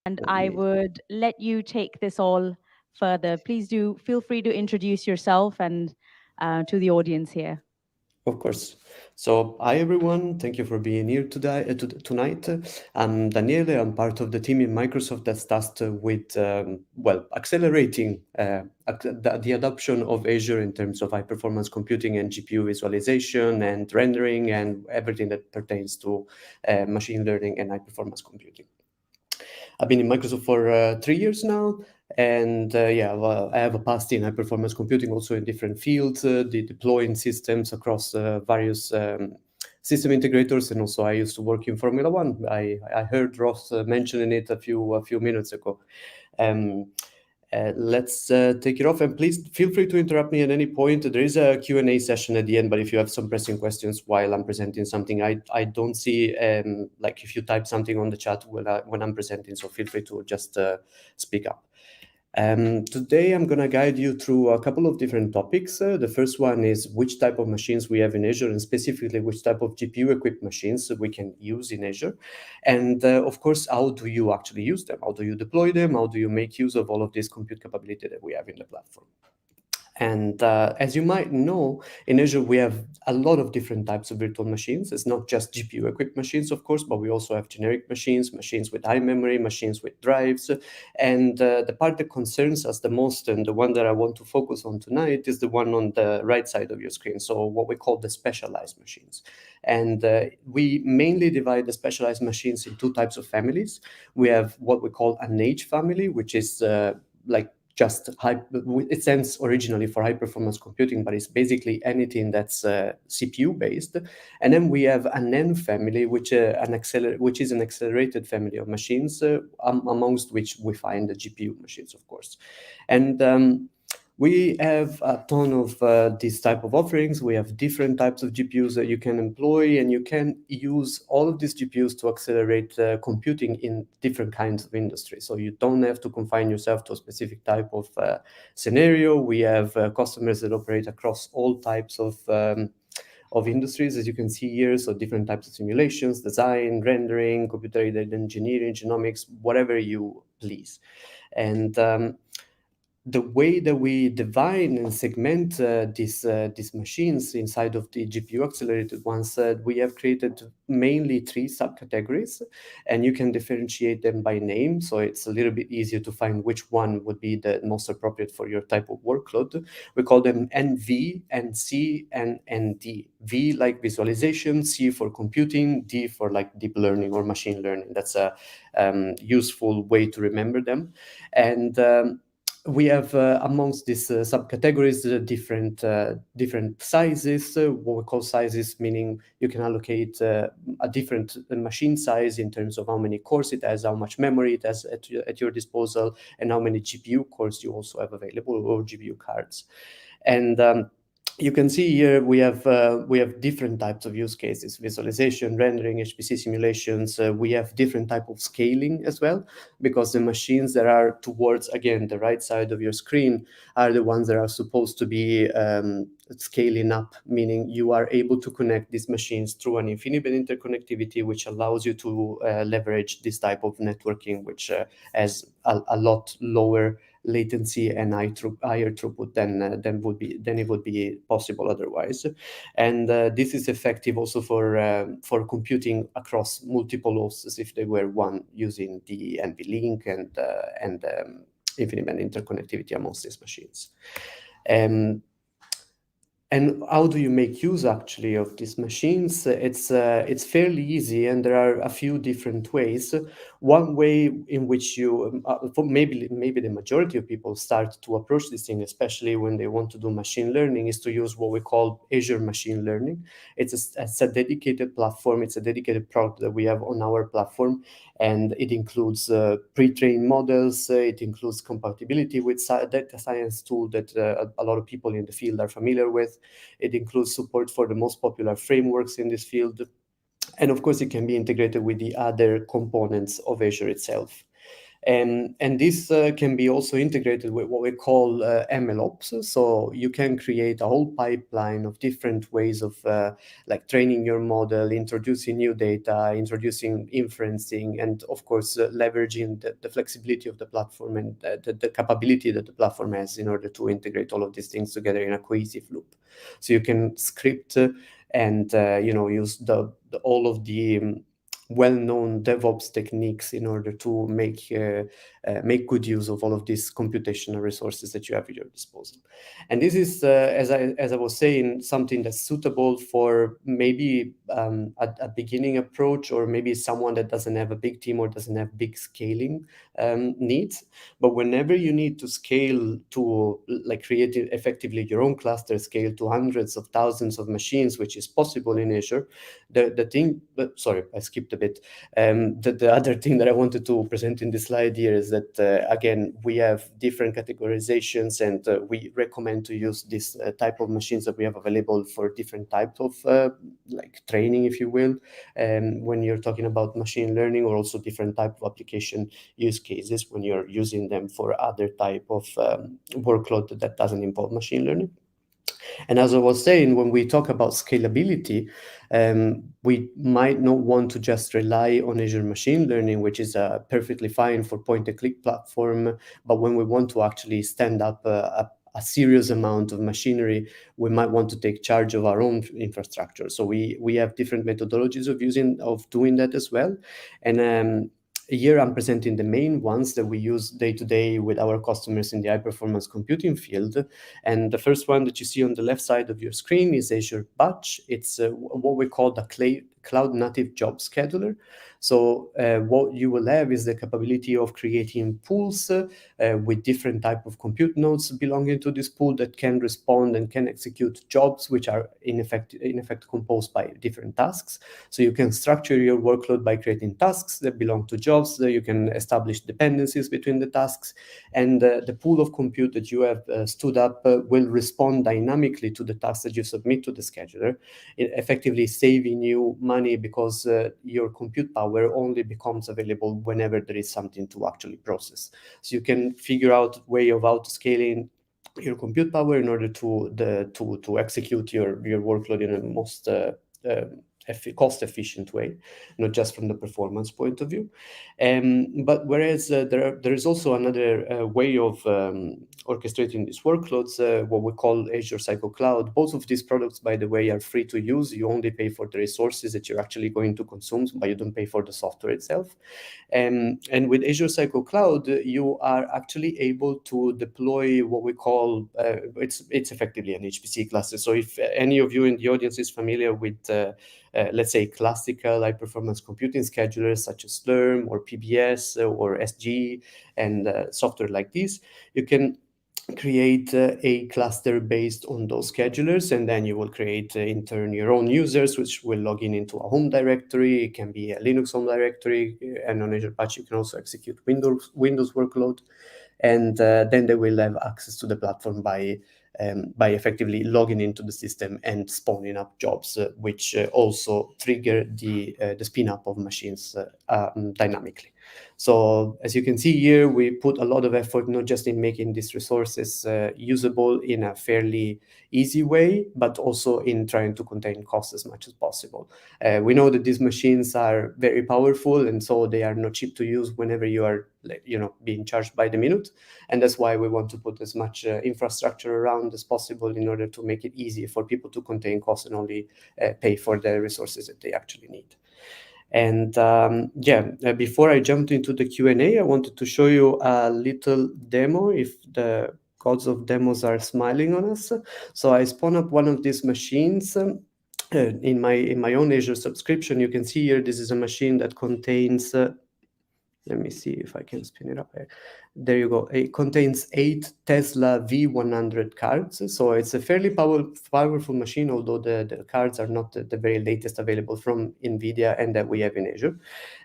And I would let you take this all further. Please do feel free to introduce yourself and to the audience here. Of course. So, hi everyone. Thank you for being here today, tonight. I'm Daniele. I'm part of the team in Microsoft that's tasked with, accelerating the adoption of Azure in terms of high-performance computing and GPU visualization and rendering and everything that pertains to machine learning and high-performance computing. I've been in Microsoft for 3 years now, and I have a past in high-performance computing also in different fields, deploying systems across various system integrators, and also I used to work in Formula One. I heard Ross mentioning it a few minutes ago. Let's take it off, and please feel free to interrupt me at any point. There is a Q&A session at the end, but if you have some pressing questions while I'm presenting something, I don't see like if you type something on the chat when I'm presenting, so feel free to just speak up. Today I'm going to guide you through a couple of different topics. The first one is which type of machines we have in Azure, and specifically which type of GPU equipped machines we can use in Azure. And of course, how do you actually use them? How do you deploy them? How do you make use of all of this compute capability that we have in the platform? And as you might know, in Azure, we have a lot of different types of virtual machines. It's not just GPU-equipped machines, of course, but we also have generic machines, machines with high memory, machines with drives. And the part that concerns us the most, and the one that I want to focus on tonight, is the one on the right side of your screen, so what we call the specialized machines. And we mainly divide the specialized machines in two types of families. We have what we call an H family, which is like just it stands originally for high performance computing, but it's basically anything that's CPU based. And then we have an N family, which is an accelerated family of machines, amongst which we find the GPU machines, of course. And we have a ton of these type of offerings. We have different types of GPUs that you can employ, and you can use all of these GPUs to accelerate computing in different kinds of industries. So you don't have to confine yourself to a specific type of scenario. We have customers that operate across all types of industries, as you can see here. So different types of simulations, design, rendering, computer-aided engineering, genomics, whatever you please. And the way that we divide and segment these machines inside of the GPU accelerated ones, we have created mainly 3 subcategories, and you can differentiate them by name. So it's a little bit easier to find which one would be the most appropriate for your type of workload. We call them NV, NC, and ND. V like visualization, C for computing, D for like deep learning or machine learning. That's a useful way to remember them. And we have amongst these subcategories different sizes, what we call sizes, meaning you can allocate a different machine size in terms of how many cores it has, how much memory it has at your disposal, and how many GPU cores you also have available, or GPU cards. And you can see here we have different types of use cases: visualization, rendering, HPC simulations. We have different type of scaling as well, because the machines that are towards, again, the right side of your screen are the ones that are supposed to be scaling up, meaning you are able to connect these machines through an InfiniBand interconnectivity, which allows you to leverage this type of networking, which has a lot lower latency and higher throughput than it would be possible otherwise. And this is effective also for computing across multiple hosts, if they were one, using the NVLink and InfiniBand interconnectivity amongst these machines. And how do you make use actually of these machines? It's fairly easy, and there are a few different ways. One way in which you, for maybe the majority of people start to approach this thing, especially when they want to do machine learning, is to use what we call Azure Machine Learning. It's a dedicated platform. It's a dedicated product that we have on our platform, and it includes pre-trained models. It includes compatibility with data science tool that a lot of people in the field are familiar with. It includes support for the most popular frameworks in this field. And of course, it can be integrated with the other components of Azure itself. And this can be also integrated with what we call MLOps. So you can create a whole pipeline of different ways of like training your model, introducing new data, introducing inferencing, and of course, leveraging the flexibility of the platform and the capability that the platform has in order to integrate all of these things together in a cohesive loop. So you can script and use all of the well-known DevOps techniques in order to make good use of all of these computational resources that you have at your disposal. And this is, as I was saying, something that's suitable for maybe a beginning approach, or maybe someone that doesn't have a big team or doesn't have big scaling needs. But whenever you need to scale to like create effectively your own cluster, scale to hundreds of thousands of machines, which is possible in Azure, sorry, I skipped a bit. The other thing that I wanted to present in this slide here is that, again, we have different categorizations, and we recommend to use this type of machines that we have available for different types of like training, if you will, when you're talking about machine learning, or also different type of application use cases when you're using them for other type of workload that doesn't involve machine learning. And as I was saying, when we talk about scalability, we might not want to just rely on Azure Machine Learning, which is perfectly fine for point-and-click platform. But when we want to actually stand up a a serious amount of machinery, we might want to take charge of our own infrastructure. So we have different methodologies of doing that as well. And here I'm presenting the main ones that we use day to day with our customers in the high performance computing field. And the first one that you see on the left side of your screen is Azure Batch. It's what we call the cloud native job scheduler. So what you will have is the capability of creating pools with different type of compute nodes belonging to this pool that can respond and can execute jobs which are in effect composed by different tasks. So you can structure your workload by creating tasks that belong to jobs. You can establish dependencies between the tasks, and the pool of compute that you have stood up will respond dynamically to the tasks that you submit to the scheduler, effectively saving you money because your compute power only becomes available whenever there is something to actually process. So you can figure out a way of auto-scaling your compute power in order to execute your workload in a most cost-efficient way, not just from the performance point of view. But whereas there is also another way of orchestrating these workloads, what we call Azure Cycle Cloud. Both of these products, by the way, are free to use. You only pay for the resources that you're actually going to consume, but you don't pay for the software itself. And with Azure Cycle Cloud, you are actually able to deploy what we call, it's effectively an HPC cluster. So if any of you in the audience is familiar with let's say classical high performance computing schedulers such as Slurm or PBS or SG and software like this, you can create a cluster based on those schedulers, and then you will create in turn your own users which will log in into a home directory. It can be a Linux home directory, and on Azure Patch you can also execute Windows workload, and then they will have access to the platform by effectively logging into the system and spawning up jobs, which also trigger the spin up of machines dynamically. So as you can see here, we put a lot of effort not just in making these resources usable in a fairly easy way, but also in trying to contain costs as much as possible. We know that these machines are very powerful, and so they are not cheap to use whenever you are being charged by the minute. And that's why we want to put as much infrastructure around as possible in order to make it easy for people to contain costs and only pay for the resources that they actually need. And before I jumped into the Q&A, I wanted to show you a little demo, if the gods of demos are smiling on us. So I spun up one of these machines in my own Azure subscription. You can see here, this is a machine that contains, let me see if I can spin it up. There you go. It contains 8 Tesla V100 cards. So it's a fairly powerful machine, although the cards are not the very latest available from NVIDIA and that we have in Azure.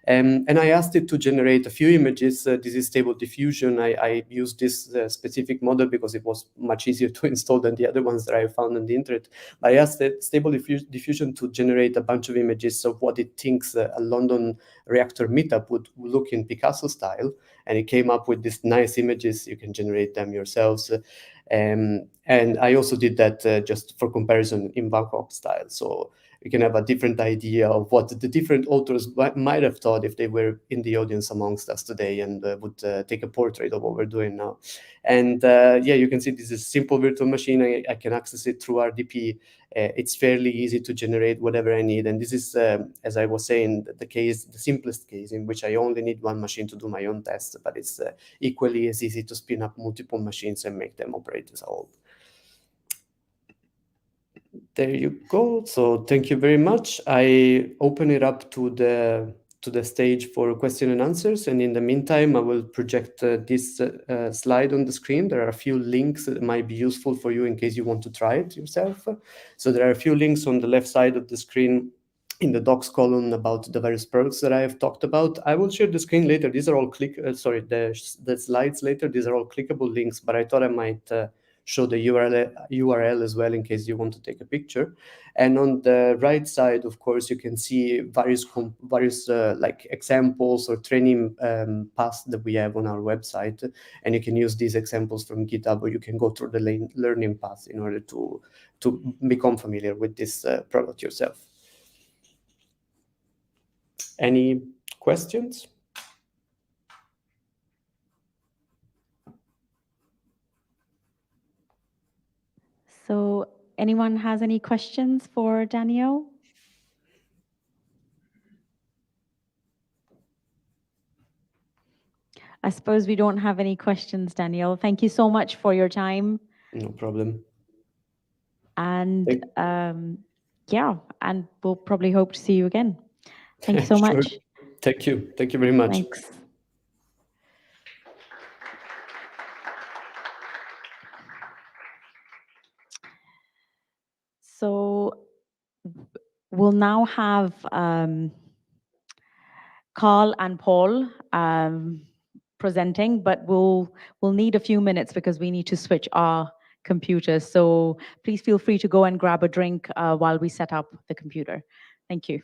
And I asked it to generate a few images. This is Stable Diffusion. I used this specific model because it was much easier to install than the other ones that I found on the internet. I asked Stable Diffusion to generate a bunch of images of what it thinks a London Reactor Meetup would look in Picasso style. And it came up with these nice images. You can generate them yourselves. And I also did that just for comparison in Van Gogh style. So you can have a different idea of what the different authors might have thought if they were in the audience amongst us today and would take a portrait of what we're doing now. And you can see this is a simple virtual machine. I can access it through RDP. It's fairly easy to generate whatever I need. And this is, as I was saying, the simplest case in which I only need one machine to do my own tests, but it's equally as easy to spin up multiple machines and make them operate as a whole. There you go. So thank you very much. I open it up to the stage for question and answers. And in the meantime, I will project this slide on the screen. There are a few links that might be useful for you in case you want to try it yourself. So there are a few links on the left side of the screen in the docs column about the various products that I have talked about. I will share the screen later. These are all the slides later. These are all clickable links, but I thought I might show the URL as well in case you want to take a picture. And on the right side, of course, you can see various like examples or training paths that we have on our website. And you can use these examples from GitHub, or you can go through the learning path in order to become familiar with this product yourself. Any questions? So anyone has any questions for Danielle? I suppose we don't have any questions, Danielle. Thank you so much for your time. No problem. And yeah, and we'll probably hope to see you again. Thank you so Sure. much. Thank you. Thank you very much. Thanks. So we'll now have Carl and Paul presenting, but we'll need a few minutes because we need to switch our computers. So please feel free to go and grab a drink while we set up the computer. Thank you.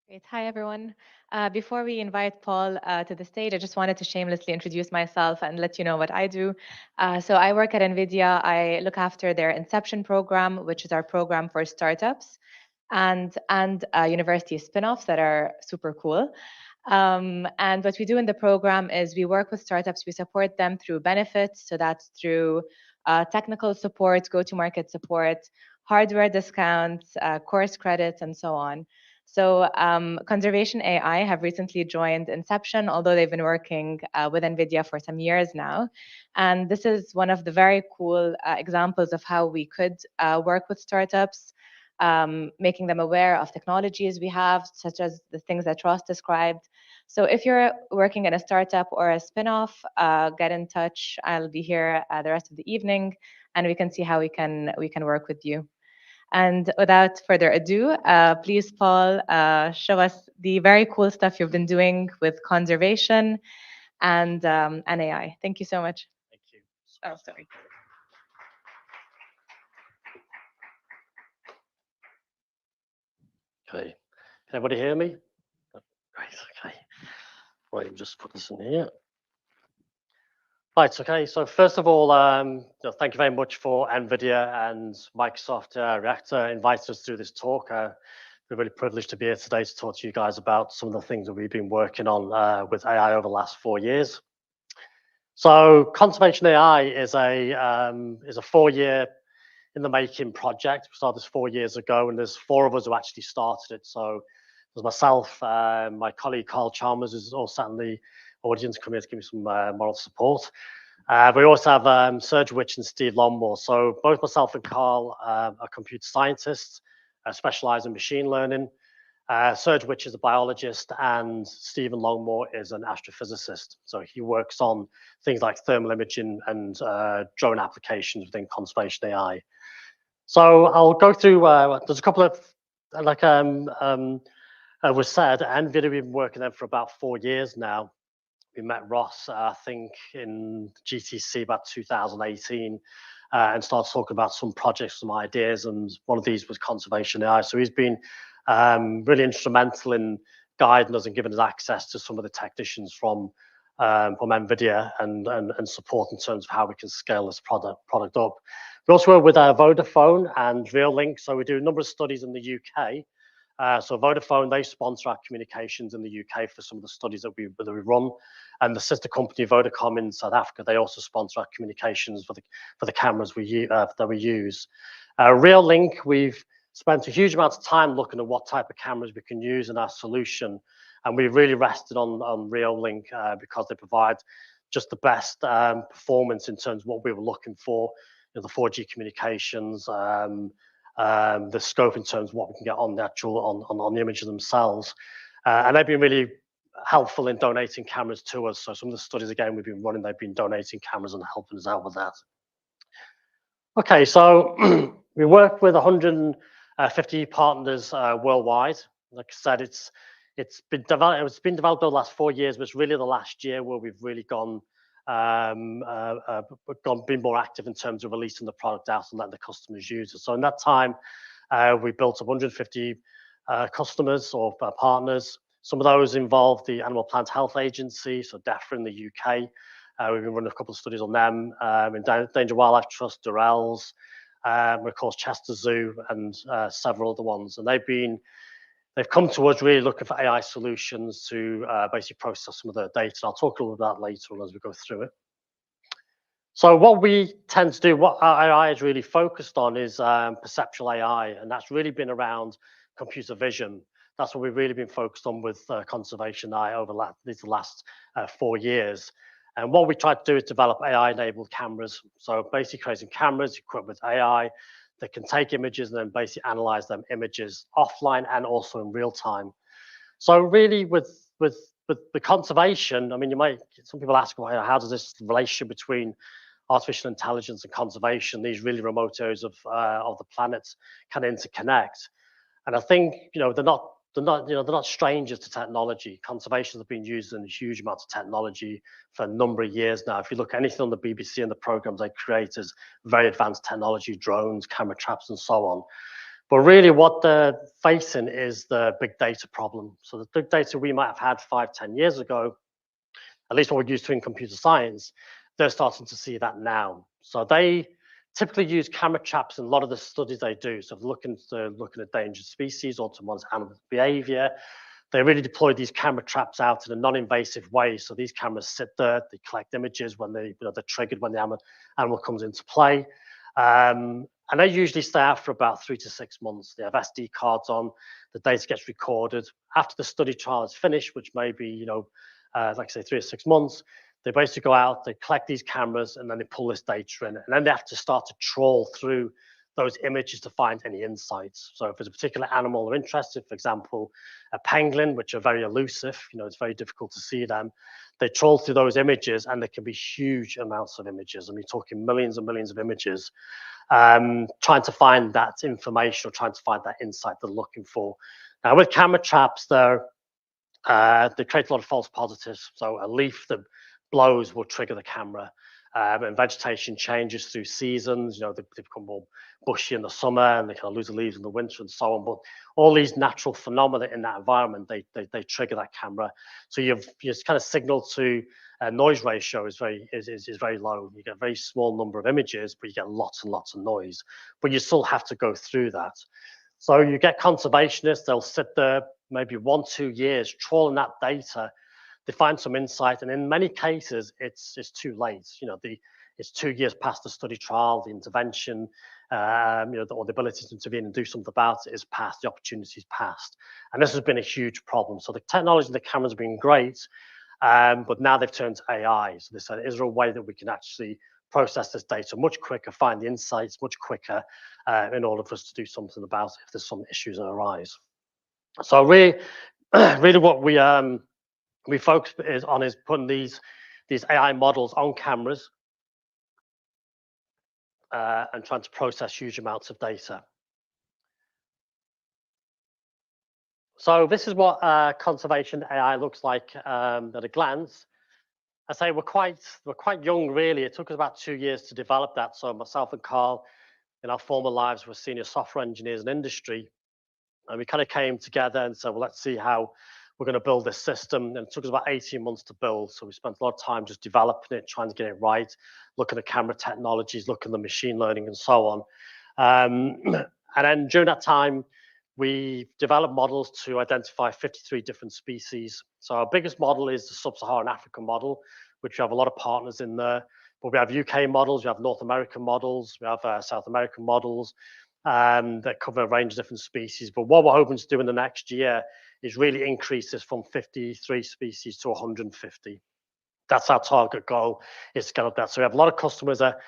Great. Hi, everyone. Before we invite Paul to the stage, I just wanted to shamelessly introduce myself and let you know what I do. So I work at NVIDIA. I look after their Inception program, which is our program for startups and university spin-offs that are super cool. And what we do in the program is we work with startups, we support them through benefits. So that's through technical support, go-to-market support, hardware discounts, course credits, and so on. So Conservation AI have recently joined Inception, although they've been working with NVIDIA for some years now. And this is one of the very cool examples of how we could work with startups, making them aware of technologies we have, such as the things that Ross described. So if you're working in a startup or a spin-off, get in touch. I'll be here the rest of the evening, and we can see how we can work with you. And without further ado, please, Paul, show us the very cool stuff you've been doing with conservation and AI. Thank you so much. Thank you. Oh, sorry. Okay. Can everybody hear me? Great. Okay. Right, just put this in here. Right, okay, so first of all, thank you very much for NVIDIA and Microsoft Reactor inviting us through this talk. We're really privileged to be here today to talk to you guys about some of the things that we've been working on with AI over the last 4 years. So Conservation AI is a 4-year in the making project. We started this 4 years ago, and there's 4 of us who actually started it. So there's myself, my colleague Carl Chalmers, who's also sat in the audience, come here to give me some moral support. We also have Serge Witch and Steve Longmore. So both myself and Carl are computer scientists, specialized in machine learning. Serge Witch is a biologist, and Stephen Longmore is an astrophysicist. So he works on things like thermal imaging and drone applications within Conservation AI. So I'll go through, there's a couple of, like was said, NVIDIA, we've been working there for about 4 years now. We met Ross, I think, in GTC about 2018 and started talking about some projects, some ideas, and one of these was Conservation AI. So he's been really instrumental in guiding us and giving us access to some of the technicians from NVIDIA and support in terms of how we can scale this product up. We also work with Vodafone and Reallink. So we do a number of studies in the UK. So Vodafone, they sponsor our communications in the UK for some of the studies that we run, and the sister company Vodacom in South Africa, they also sponsor our communications for the cameras that we use. Reallink, we've spent a huge amount of time looking at what type of cameras we can use in our solution, and we really rested on Reallink because they provide just the best performance in terms of what we were looking for, the 4G communications. The scope in terms of what we can get on the actual on the images themselves, and they've been really helpful in donating cameras to us. So some of the studies again we've been running, they've been donating cameras and helping us out with that. Okay, so we work with 150 partners worldwide. Like I said, it's been developed over the last 4 years, but it's really the last year where we've really been more active in terms of releasing the product out and letting the customers use it. So in that time, we built up 150 customers or partners. Some of those involve the Animal Plant Health Agency, so DEFRA in the UK. We've been running a couple of studies on them, Endangered Wildlife Trust, Verrall's, of course Chester Zoo, and several other ones. And they've come to us really looking for AI solutions to basically process some of their data. I'll talk a little about that later on as we go through it. So what we tend to do, what our AI is really focused on is perceptual AI, and that's really been around computer vision. That's what we've really been focused on with Conservation AI over the last 4 years. And what we try to do is develop AI-enabled cameras. So basically creating cameras equipped with AI that can take images and then basically analyze them images offline and also in real time. So really with the conservation, I mean, some people ask, well, how does this relationship between artificial intelligence and conservation, these really remote areas of the planet, can interconnect? And I think, they're not strangers to technology. Conservation has been used in a huge amount of technology for a number of years now. If you look at anything on the BBC and the programs they create is very advanced technology, drones, camera traps, and so on. But really what they're facing is the big data problem. So the big data we might have had 5, 10 years ago, at least what we're used to in computer science, they're starting to see that now. So they typically use camera traps in a lot of the studies they do. So looking at endangered species or to monitor animal behavior, they really deploy these camera traps out in a non-invasive way. So these cameras sit there, they collect images when they're triggered when the animal comes into play. And they usually stay out for about 3 to 6 months. They have SD cards on, the data gets recorded. After the study trial is finished, which may be, like I say, 3 or 6 months, they basically go out, they collect these cameras, and then they pull this data in. And then they have to start to trawl through those images to find any insights. So if there's a particular animal they're interested, for example, a pangolin, which are very elusive, it's very difficult to see them, they trawl through those images, and there can be huge amounts of images. I mean, talking millions and millions of images, trying to find that information or trying to find that insight they're looking for. Now, with camera traps, they create a lot of false positives. So a leaf that blows will trigger the camera. And vegetation changes through seasons. They become more bushy in the summer, and they kind of lose the leaves in the winter, and so on. But all these natural phenomena in that environment, they trigger that camera. So your kind of signal to noise ratio is very low. You get a very small number of images, but you get lots and lots of noise. But you still have to go through that. So you get conservationists; they'll sit there maybe 1-2 years trawling that data. They find some insight, and in many cases, it's too late. It's 2 years past the study trial, the intervention, or the ability to intervene and do something about it is past. The opportunity is past, and this has been a huge problem. So the technology, the cameras have been great, but now they've turned to AI. So they said, is there a way that we can actually process this data much quicker, find the insights much quicker, in order for us to do something about it if there's some issues that arise? So really what we focus on is putting these AI models on cameras and trying to process huge amounts of data. So this is what conservation AI looks like at a glance. I say we're quite young, really. It took us about 2 years to develop that. So myself and Carl, in our former lives, were senior software engineers in industry, and we kind of came together and said, well, let's see how we're going to build this system. And it took us about 18 months to build. So we spent a lot of time just developing it, trying to get it right, looking at camera technologies, looking at the machine learning and so on. And then during that time, we developed models to identify 53 different species. So our biggest model is the Sub-Saharan African model, which we have a lot of partners in there. But we have UK models, we have North American models, we have South American models that cover a range of different species. But what we're hoping to do in the next year is really increase this from 53 species to 150. That's our target goal, is to get up that. So we have a lot of customers that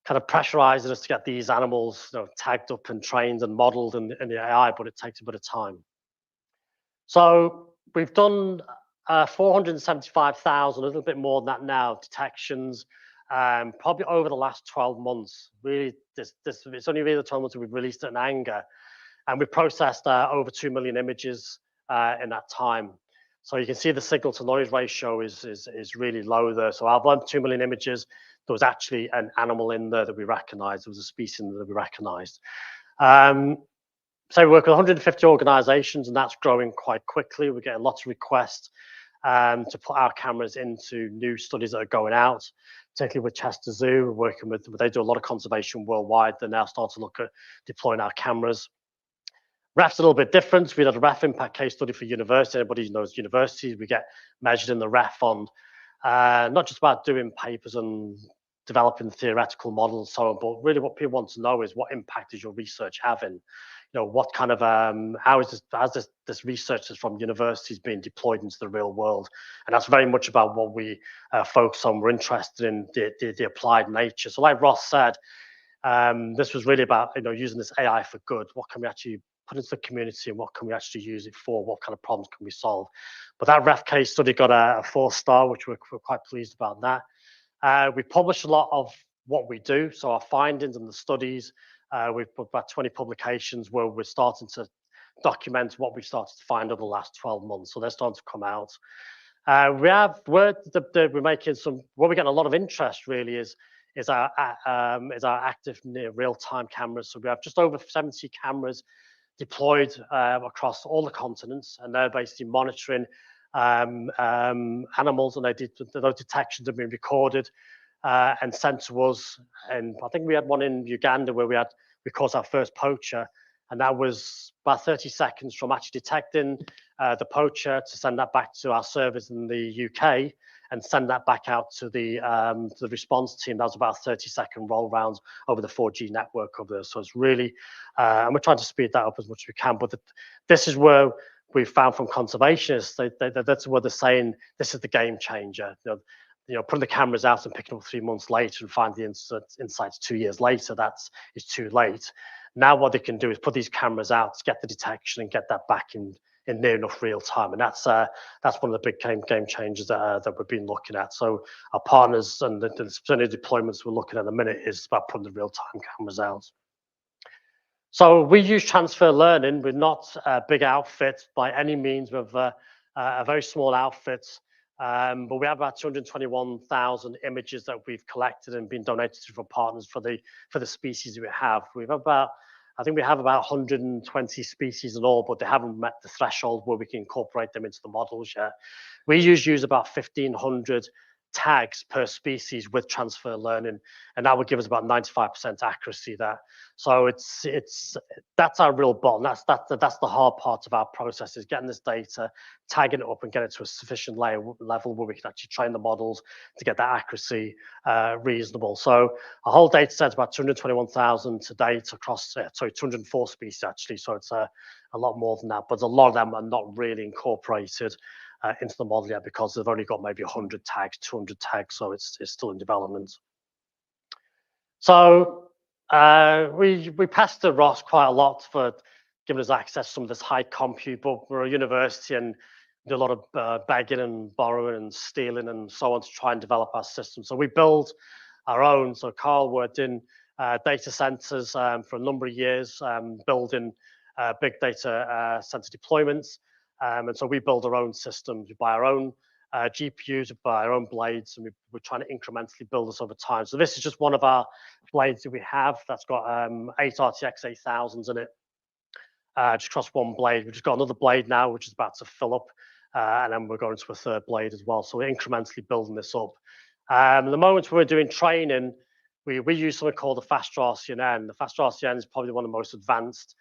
kind of pressurizing us to get these animals tagged up and trained and modeled in the AI, but it takes a bit of time. So we've done 475,000, a little bit more than that now, detections, probably over the last 12 months. Really, it's only really the 12 months that we've released it in anger. And we processed over 2 million images in that time. So you can see the signal to noise ratio is really low there. So out of 2 million images, there was actually an animal in there that we recognized. There was a species in there that we recognized. So we work with 150 organizations, and that's growing quite quickly. We're getting lots of requests to put our cameras into new studies that are going out, particularly with Chester Zoo. We're working with, they do a lot of conservation worldwide. They're now starting to look at deploying our cameras. REF's a little bit different. We did a REF impact case study for university. Anybody who knows universities, we get measured in the REF fund. Not just about doing papers and developing theoretical models and so on, but really what people want to know is what impact is your research having? What kind of how is this research that's from universities being deployed into the real world? And that's very much about what we focus on. We're interested in the applied nature. So like Ross said, this was really about using this AI for good. What can we actually put into the community, and what can we actually use it for? What kind of problems can we solve? But that REF case study got a 4-star, which we're quite pleased about that. We publish a lot of what we do, so our findings and the studies. We've put about 20 publications where we're starting to document what we've started to find over the last 12 months. So they're starting to come out. We're making some, where we're getting a lot of interest really is is our active near real-time cameras. So we have just over 70 cameras deployed across all the continents, and they're basically monitoring animals, and those detections have been recorded and sent to us. And I think we had one in Uganda where we caught our first poacher, and that was about 30 seconds from actually detecting the poacher to send that back to our servers in the UK and send that back out to the response team. That was about 30-second roll rounds over the 4G network over there. So it's really, and we're trying to speed that up as much as we can. But this is where we found from conservationists, that's what they're saying, this is the game changer. Putting the cameras out and picking up 3 months later and find the insights 2 years later, is too late. Now what they can do is put these cameras out, get the detection and get that back in near enough real time. And that's one of the big game changers that we've been looking at. So our partners and the deployments we're looking at in a minute is about putting the real time cameras out. So we use transfer learning. We're not a big outfit by any means. We're a very small outfit, but we have about 221,000 images that we've collected and been donated to from partners for the species we have. I think we have about 120 species in all, but they haven't met the threshold where we can incorporate them into the models yet. We use about 1,500 tags per species with transfer learning, and that would give us about 95% accuracy there. So that's our real bottleneck. That's the hard part of our process, is getting this data, tagging it up, and get it to a sufficient level where we can actually train the models to get that accuracy reasonable. So our whole data set is about 221,000 to date across 204 species actually. So it's a lot more than that, but a lot of them are not really incorporated into the model yet because they've only got maybe 100 tags, 200 tags, so it's still in development. So we passed the Ross quite a lot for giving us access to some of this high compute, but we're a university and do a lot of begging and borrowing and stealing and so on to try and develop our system. So we build our own. So Carl worked in data centers for a number of years, building big data center deployments. And so we build our own systems. We buy our own GPUs, we buy our own blades, and we're trying to incrementally build this over time. So this is just one of our blades that we have that's got 8 RTX 8000s in it, just across one blade. We've just got another blade now, which is about to fill up, and then we're going to a third blade as well. So we're incrementally building this up. The moment we're doing training, we use something called the FastDraw RCNN. The FastDraw RCNN is probably one of the most advanced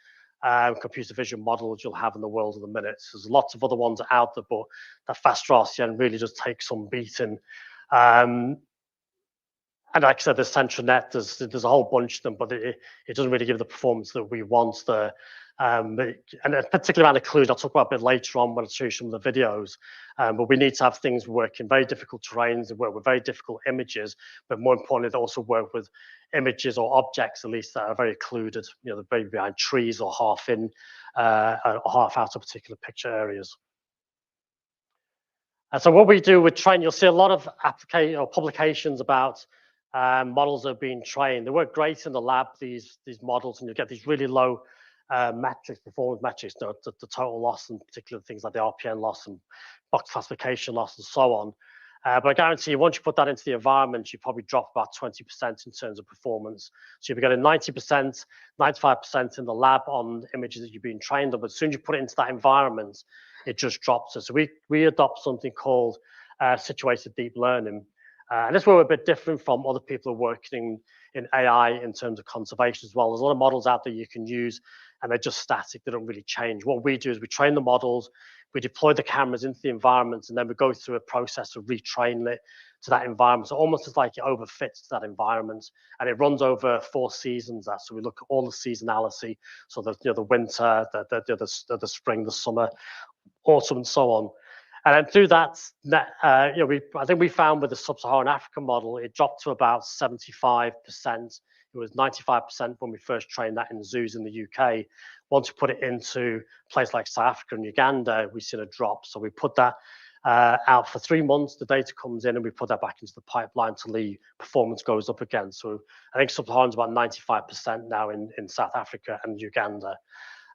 computer vision models you'll have in the world at the minute. There's lots of other ones out there, but that FastDraw RCNN really does take some beating. And like I said, there's CentralNet, there's a whole bunch of them, but it doesn't really give the performance that we want there. And particularly around occlusion, I'll talk about a bit later on when I show you some of the videos. But we need to have things work in very difficult terrains, that work with very difficult images, but more importantly, they also work with images or objects, at least, that are very occluded. They're very behind trees or half in, or half out of particular picture areas. And so what we do with training, you'll see a lot of publications about models that are being trained. They work great in the lab, these models, and you get these really low metrics, performance metrics, the total loss, and particular things like the RPN loss and box classification loss and so on. But I guarantee you, once you put that into the environment, you probably drop about 20% in terms of performance. So you'll be getting 90%, 95% in the lab on images that you've been trained on, but as soon as you put it into that environment, it just drops. So we adopt something called situated deep learning. And this is where we're a bit different from other people who are working in AI in terms of conservation as well. There's a lot of models out there you can use, and they're just static. They don't really change. What we do is we train the models, we deploy the cameras into the environment, and then we go through a process of retraining it to that environment. So almost as like it overfits to that environment, and it runs over 4 seasons. So we look at all the seasonality, so the winter, the spring, the summer, autumn, and so on. And then through that, I think we found with the sub-Saharan Africa model, it dropped to about 75%. It was 95% when we first trained that in zoos in the UK. Once we put it into places like South Africa and Uganda, we've seen a drop. So we put that out for 3 months. The data comes in, and we put that back into the pipeline till the performance goes up again. So I think sub-Saharan's about 95% now in South Africa and Uganda.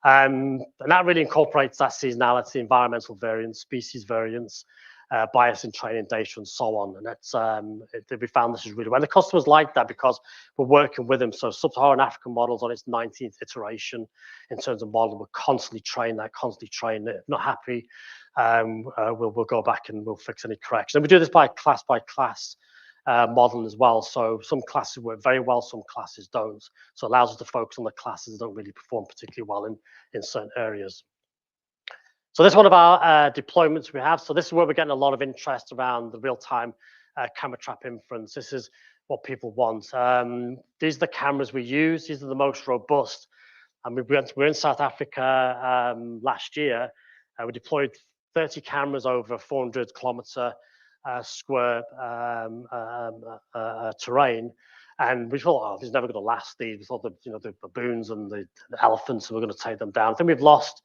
And that really incorporates that seasonality, environmental variance, species variance. bias in training data and so on. And that's we found this is really well. The customers like that because we're working with them. So Sub-Saharan African models on its 19th iteration in terms of model. We're constantly training that, constantly training it. If not happy, we'll go back and we'll fix any corrections. And we do this by class modeling as well. So some classes work very well, some classes don't. So it allows us to focus on the classes that don't really perform particularly well in certain areas. So this is one of our deployments we have. So this is where we're getting a lot of interest around the real-time camera trap inference. This is what people want. These are the cameras we use. These are the most robust. And we're in South Africa last year. We deployed 30 cameras over 400 kilometer square terrain. And we thought, oh, this is never going to last. We thought the baboons and the elephants, and we're going to take them down. I think we've lost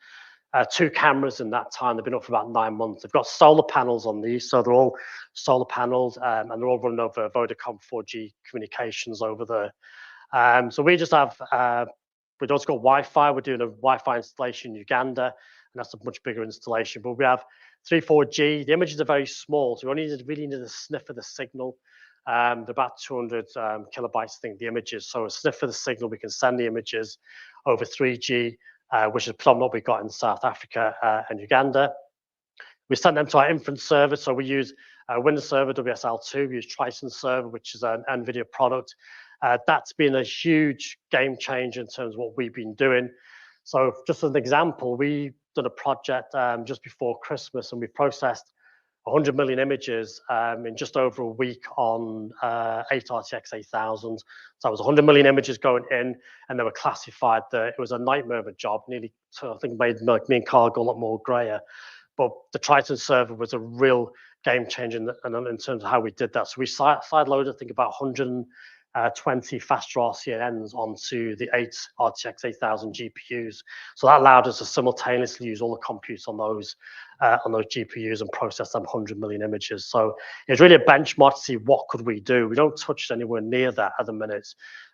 2 cameras in that time. They've been up for about 9 months. They've got solar panels on these, so they're all solar panels, and they're all running over Vodacom 4G communications over there. So we just have, we've also got Wi-Fi. We're doing a Wi-Fi installation in Uganda, and that's a much bigger installation. But we have 3, 4G. The images are very small, so we only really need a sniff of the signal. They're about 200 kilobytes, I think, the images. So a sniff of the signal, we can send the images over 3G. Which is predominantly what we got in South Africa and Uganda. We send them to our inference server. So we use Windows Server WSL2. We use Triton Server, which is an NVIDIA product. That's been a huge game changer in terms of what we've been doing. So just as an example, we did a project just before Christmas, and we processed 100 million images in just over a week on 8 RTX 8000s. So it was 100 million images going in, and they were classified. It was a nightmare of a job. Nearly, I think, made me and Carl go a lot more grayer. But the Triton server was a real game changer in terms of how we did that. So we sideloaded, I think, about 120 faster RCNs onto the 8 RTX 8000 GPUs. So that allowed us to simultaneously use all the compute on those GPUs and process them 100 million images. So it's really a benchmark to see what could we do. We don't touch anywhere near that at the minute,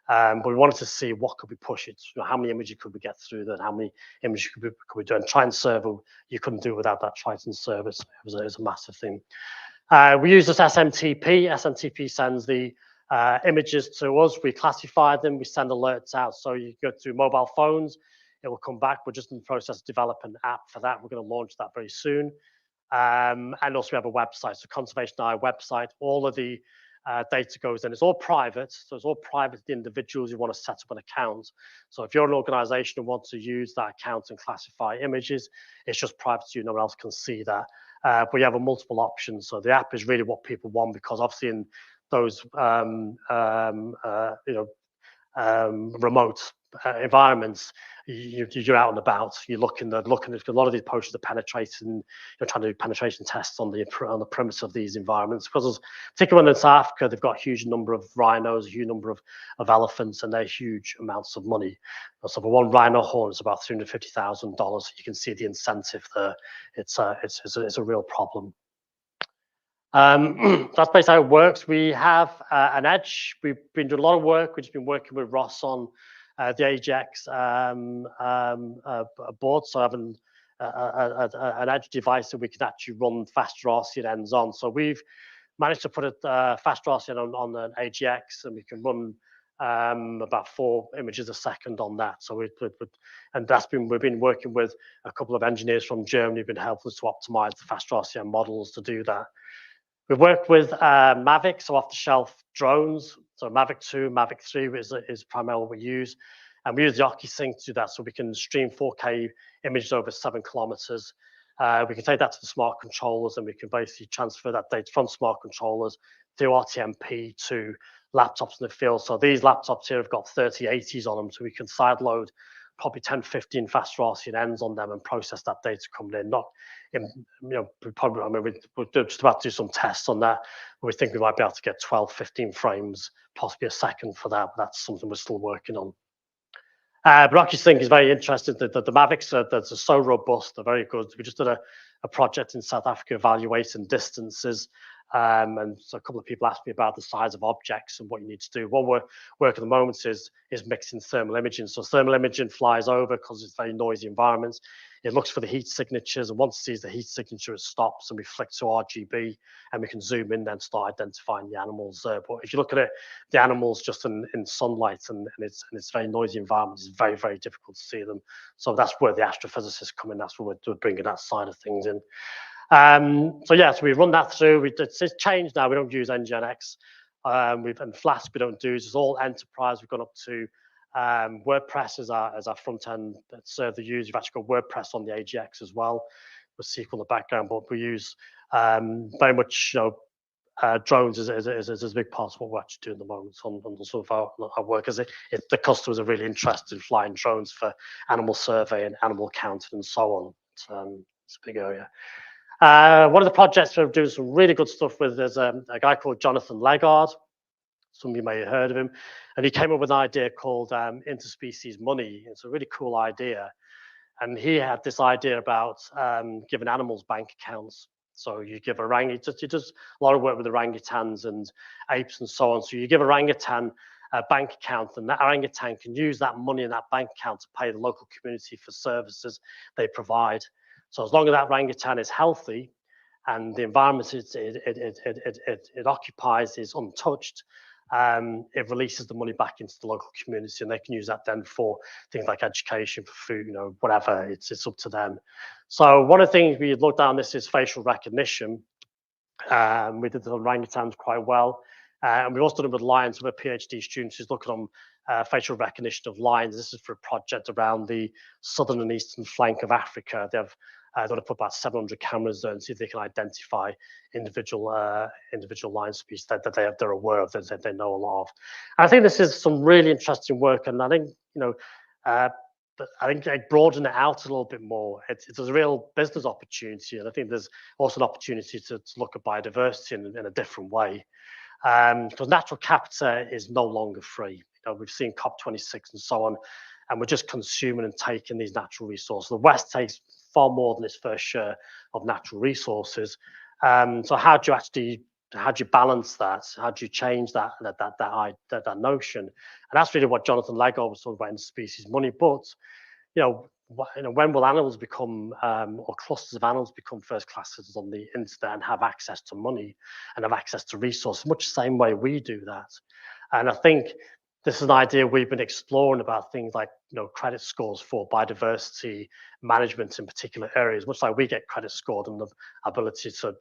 but we wanted to see what could we push it. How many images could we get through that? How many images could we do? And Triton server, you couldn't do without that Triton service. It was a massive thing. We use this SMTP. SMTP sends the images to us. We classify them. We send alerts out. So you go through mobile phones. It will come back. We're just in the process of developing an app for that. We're going to launch that very soon. And also we have a website, so Conservation Eye website. All of the data goes in. It's all private. So it's all private to the individuals who want to set up an account. So if you're an organization who wants to use that account and classify images, it's just private to you. No one else can see that. But you have multiple options. So the app is really what people want, because obviously in those remote environments, you're out and about. You're looking at a lot of these posters are penetrating. You're trying to do penetration tests on the premise of these environments, because particularly in South Africa, they've got a huge number of rhinos, a huge number of elephants, and they're huge amounts of money. So for one rhino horn, it's about $350,000. You can see the incentive there. It's a real problem. That's basically how it works. We have an edge. We've been doing a lot of work. We've just been working with Ross on the AJAX board, so having an edge device that we can actually run faster RCNs on. So we've managed to put a faster RCN on an AJAX, and we can run about 4 images a second on that. So we've been working with a couple of engineers from Germany who've been helping us to optimize the faster RCN models to do that. We've worked with Mavic, so off-the-shelf drones. So Mavic 2, Mavic 3 is primarily what we use. And we use the OcuSync to do that, so we can stream 4K images over 7 kilometers. We can take that to the smart controllers, and we can basically transfer that data from smart controllers through RTMP to laptops in the field. So these laptops here have got 3080s on them, so we can sideload probably 10, 15 faster RCNs on them and process that data coming in. We're just about to do some tests on that. We think we might be able to get 12, 15 frames, possibly a second for that. But that's something we're still working on. But OcuSync is very interesting. The Mavics are so robust. They're very good. We just did a project in South Africa evaluating distances And so a couple of people asked me about the size of objects and what you need to do. What we're working at the moment is mixing thermal imaging. So thermal imaging flies over because it's very noisy environments. It looks for the heat signatures, and once it sees the heat signature, it stops, and we flick to RGB, and we can zoom in and start identifying the animals there. But if you look at it, the animals just in sunlight and it's very noisy environment, it's very, very difficult to see them. So that's where the astrophysicists come in. That's where we're bringing that side of things in. So yeah, so we run that through. It's changed now. We don't use NGINX. And Flask we don't do. It's all enterprise. We've gone up to WordPress as our front end that serve the user. We've actually got WordPress on the AGX as well with SQL in the background. But we use very much drones is a big part of what we're actually doing at the moment on some of our work. As the customers are really interested in flying drones for animal survey and animal counting and so on. It's a big area. One of the projects we're doing some really good stuff with is a guy called Jonathan Legard. Some of you may have heard of him. And he came up with an idea called interspecies money. It's a really cool idea. And he had this idea about giving animals bank accounts. So you give he does a lot of work with orangutans and apes and so on. So you give orangutan a bank account, and that orangutan can use that money in that bank account to pay the local community for services they provide. So as long as that orangutan is healthy and the environment it occupies is untouched, it releases the money back into the local community, and they can use that then for things like education, for food, whatever. It's up to them. So one of the things we looked down this is facial recognition. We did the orangutans quite well. And we've also done it with lions. With a PhD student who's looking on facial recognition of lions. This is for a project around the southern and eastern flank of Africa. They have they want to put about 700 cameras there and see if they can identify individual lion species that they're aware of, that they know a lot of. And I think this is some really interesting work, and I think I think I broaden it out a little bit more. It's a real business opportunity, and I think there's also an opportunity to look at biodiversity in a different way. Because natural capital is no longer free. We've seen COP26 and so on, and we're just consuming and taking these natural resources. The West takes far more than its fair share of natural resources. So how do you balance that? How do you change that notion? And that's really what Jonathan Legard was talking about in Species Money. But when will animals become, or clusters of animals become first-class citizens on the internet and have access to money and have access to resources, much the same way we do that? And I think this is an idea we've been exploring about things like credit scores for biodiversity management in particular areas, much like we get credit scored and the ability to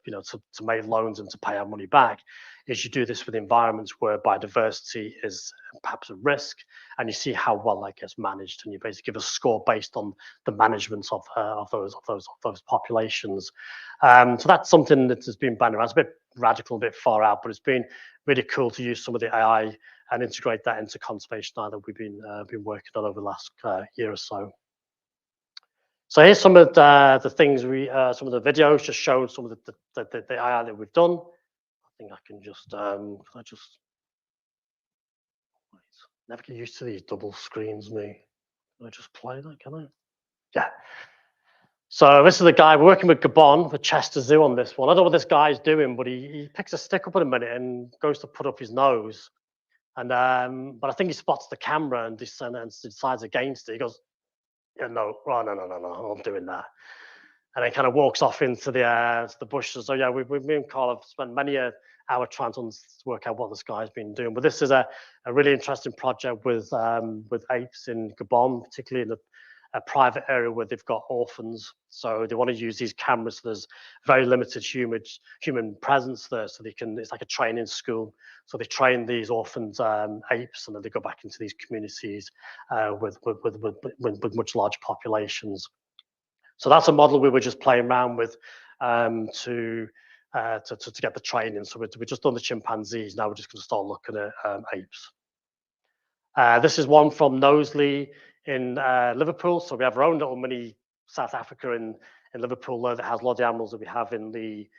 make loans and to pay our money back. Is you do this with environments where biodiversity is perhaps at risk, and you see how well that gets managed, and you basically give a score based on the management of those populations. So that's something that has been bandied around. It's a bit radical, a bit far out, but it's been really cool to use some of the AI and integrate that into conservation that we've been working on over the last year or so. So here's some of the things some of the videos just showing some of the AI that we've done. I think I can just never get used to these double screens. Can I just play that? Can I? Yeah. So this is the guy we're working with Gabon, with Chester Zoo on this one. I don't know what this guy's doing, but he picks a stick up in a minute and goes to put up his nose. And but I think he spots the camera and decides against it. He goes, "Yeah, no, oh, no, I'm not doing that." And then kind of walks off into the bushes. So yeah, me and Carl have spent many hours trying to work out what this guy's been doing. But this is a really interesting project with apes in Gabon, particularly in a private area where they've got orphans. So they want to use these cameras. So there's very limited human presence there. So it's like a training school. So they train these orphaned apes, and then they go back into these communities with much larger populations. So that's a model we were just playing around with to get the training. So we've just done the chimpanzees. Now we're just going to start looking at apes. This is one from Knowsley in Liverpool. So we have our own little mini South Africa in Liverpool there that has a lot of the animals that we have in the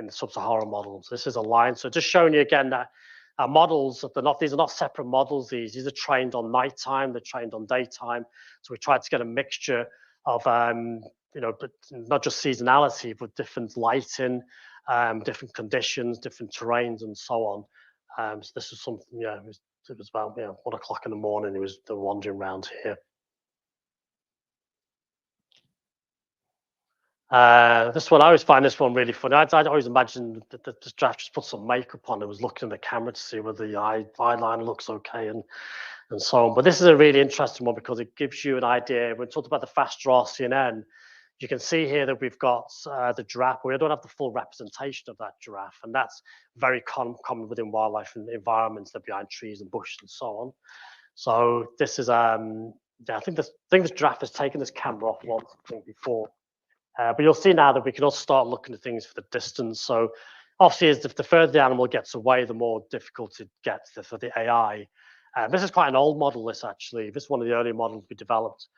sub-Saharan models. This is a lion. So just showing you again that our models, these are not separate models. These are trained on nighttime. They're trained on daytime. So we tried to get a mixture of but not just seasonality, but different lighting, different conditions, different terrains, and so on. So this was something, it was about 1 o'clock in the morning. They were wandering around here. This one, I always find this one really funny. I'd always imagine that this giraffe just put some makeup on and was looking in the camera to see whether the eyeliner looks okay and so on. But this is a really interesting one because it gives you an idea. When we talked about the fast draw CNN, you can see here that we've got the giraffe. We don't have the full representation of that giraffe, and that's very common within wildlife and environments. They're behind trees and bushes and so on. So this is, I think this giraffe has taken this camera off once, I think, before. But you'll see now that we can also start looking at things for the distance. So obviously, as the further the animal gets away, the more difficult it gets for the AI. This is quite an old model, this actually. This is one of the early models we developed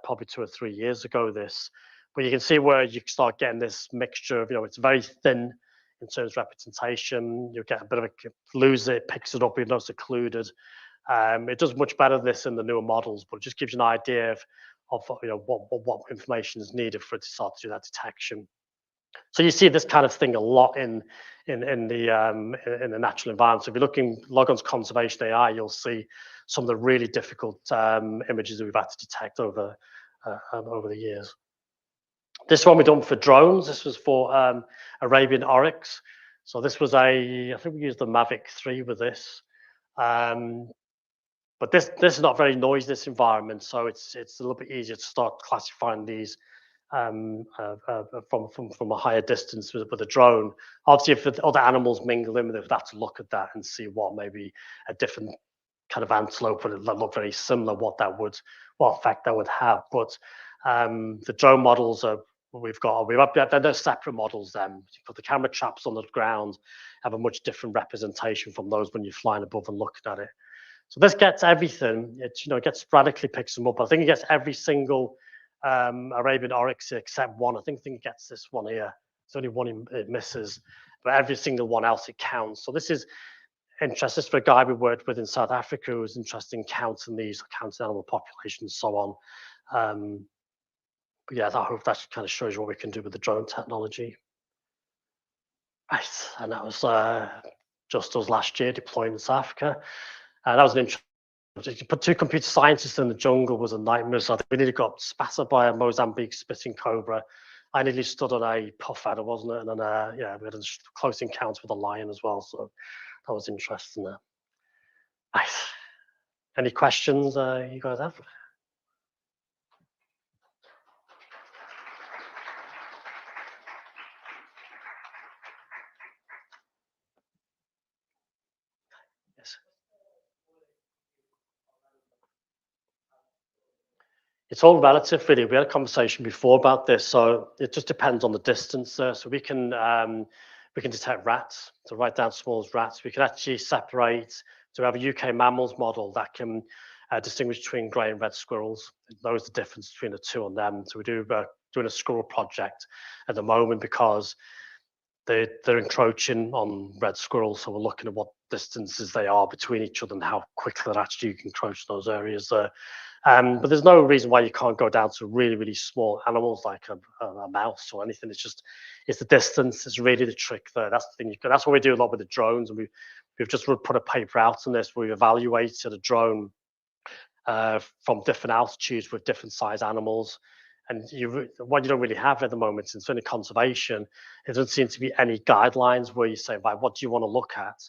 probably 2 or 3 years ago, this. But you can see where you start getting this mixture of, it's very thin in terms of representation. You get a bit of lose it, picks it up, even though it's occluded. It does much better than this in the newer models, but it just gives you an idea of what information is needed for it to start to do that detection. So you see this kind of thing a lot in the natural environment. So if you're looking Logon's conservation AI, you'll see some of the really difficult images that we've had to detect over the years. This one we've done for drones. This was for Arabian oryx. So this was I think we used the Mavic 3 with this. But this is not very noisy, this environment, so it's a little bit easier to start classifying these from a higher distance with a drone. Obviously, if the other animals mingle in with it, we'd have to look at that and see what maybe a different kind of antelope would look very similar, what effect that would have. But the drone models they're separate models. Then for the camera traps on the ground have a much different representation from those when you're flying above and looking at it. So this gets everything. It gets sporadically picks them up. I think it gets every single Arabian oryx except one. I think it gets this one here. It's only one it misses, but every single one else it counts. So this is interesting. This is for a guy we worked with in South Africa who was interested in counting animal populations and so on. But yeah, I hope that kind of shows you what we can do with the drone technology. Right, and that was just us last year deploying in South Africa. That was an interesting. To put 2 computer scientists in the jungle was a nightmare. So I think we nearly got spattered by a Mozambique spitting cobra. I nearly stood on a puff adder, wasn't it? And then we had a close encounter with a lion as well. So that was interesting. Nice. Any questions you guys have? It's all relative, really. We had a conversation before about this, so it just depends on the distance. So we can detect rats, so right down small as rats. We can actually separate. So we have a UK mammals model that can distinguish between grey and red squirrels. It knows the difference between the two on them. So we doing a squirrel project at the moment because they're encroaching on red squirrels. So we're looking at what distances they are between each other and how quickly they're actually encroach those areas there. But there's no reason why you can't go down to really, really small animals like a mouse or anything. It's the distance. It's really the trick there. That's the thing. That's what we do a lot with the drones. And we've just put a paper out on this. We've evaluated a drone from different altitudes with different size animals. And what you don't really have at the moment, since in conservation, there doesn't seem to be any guidelines where you say, right, what do you want to look at?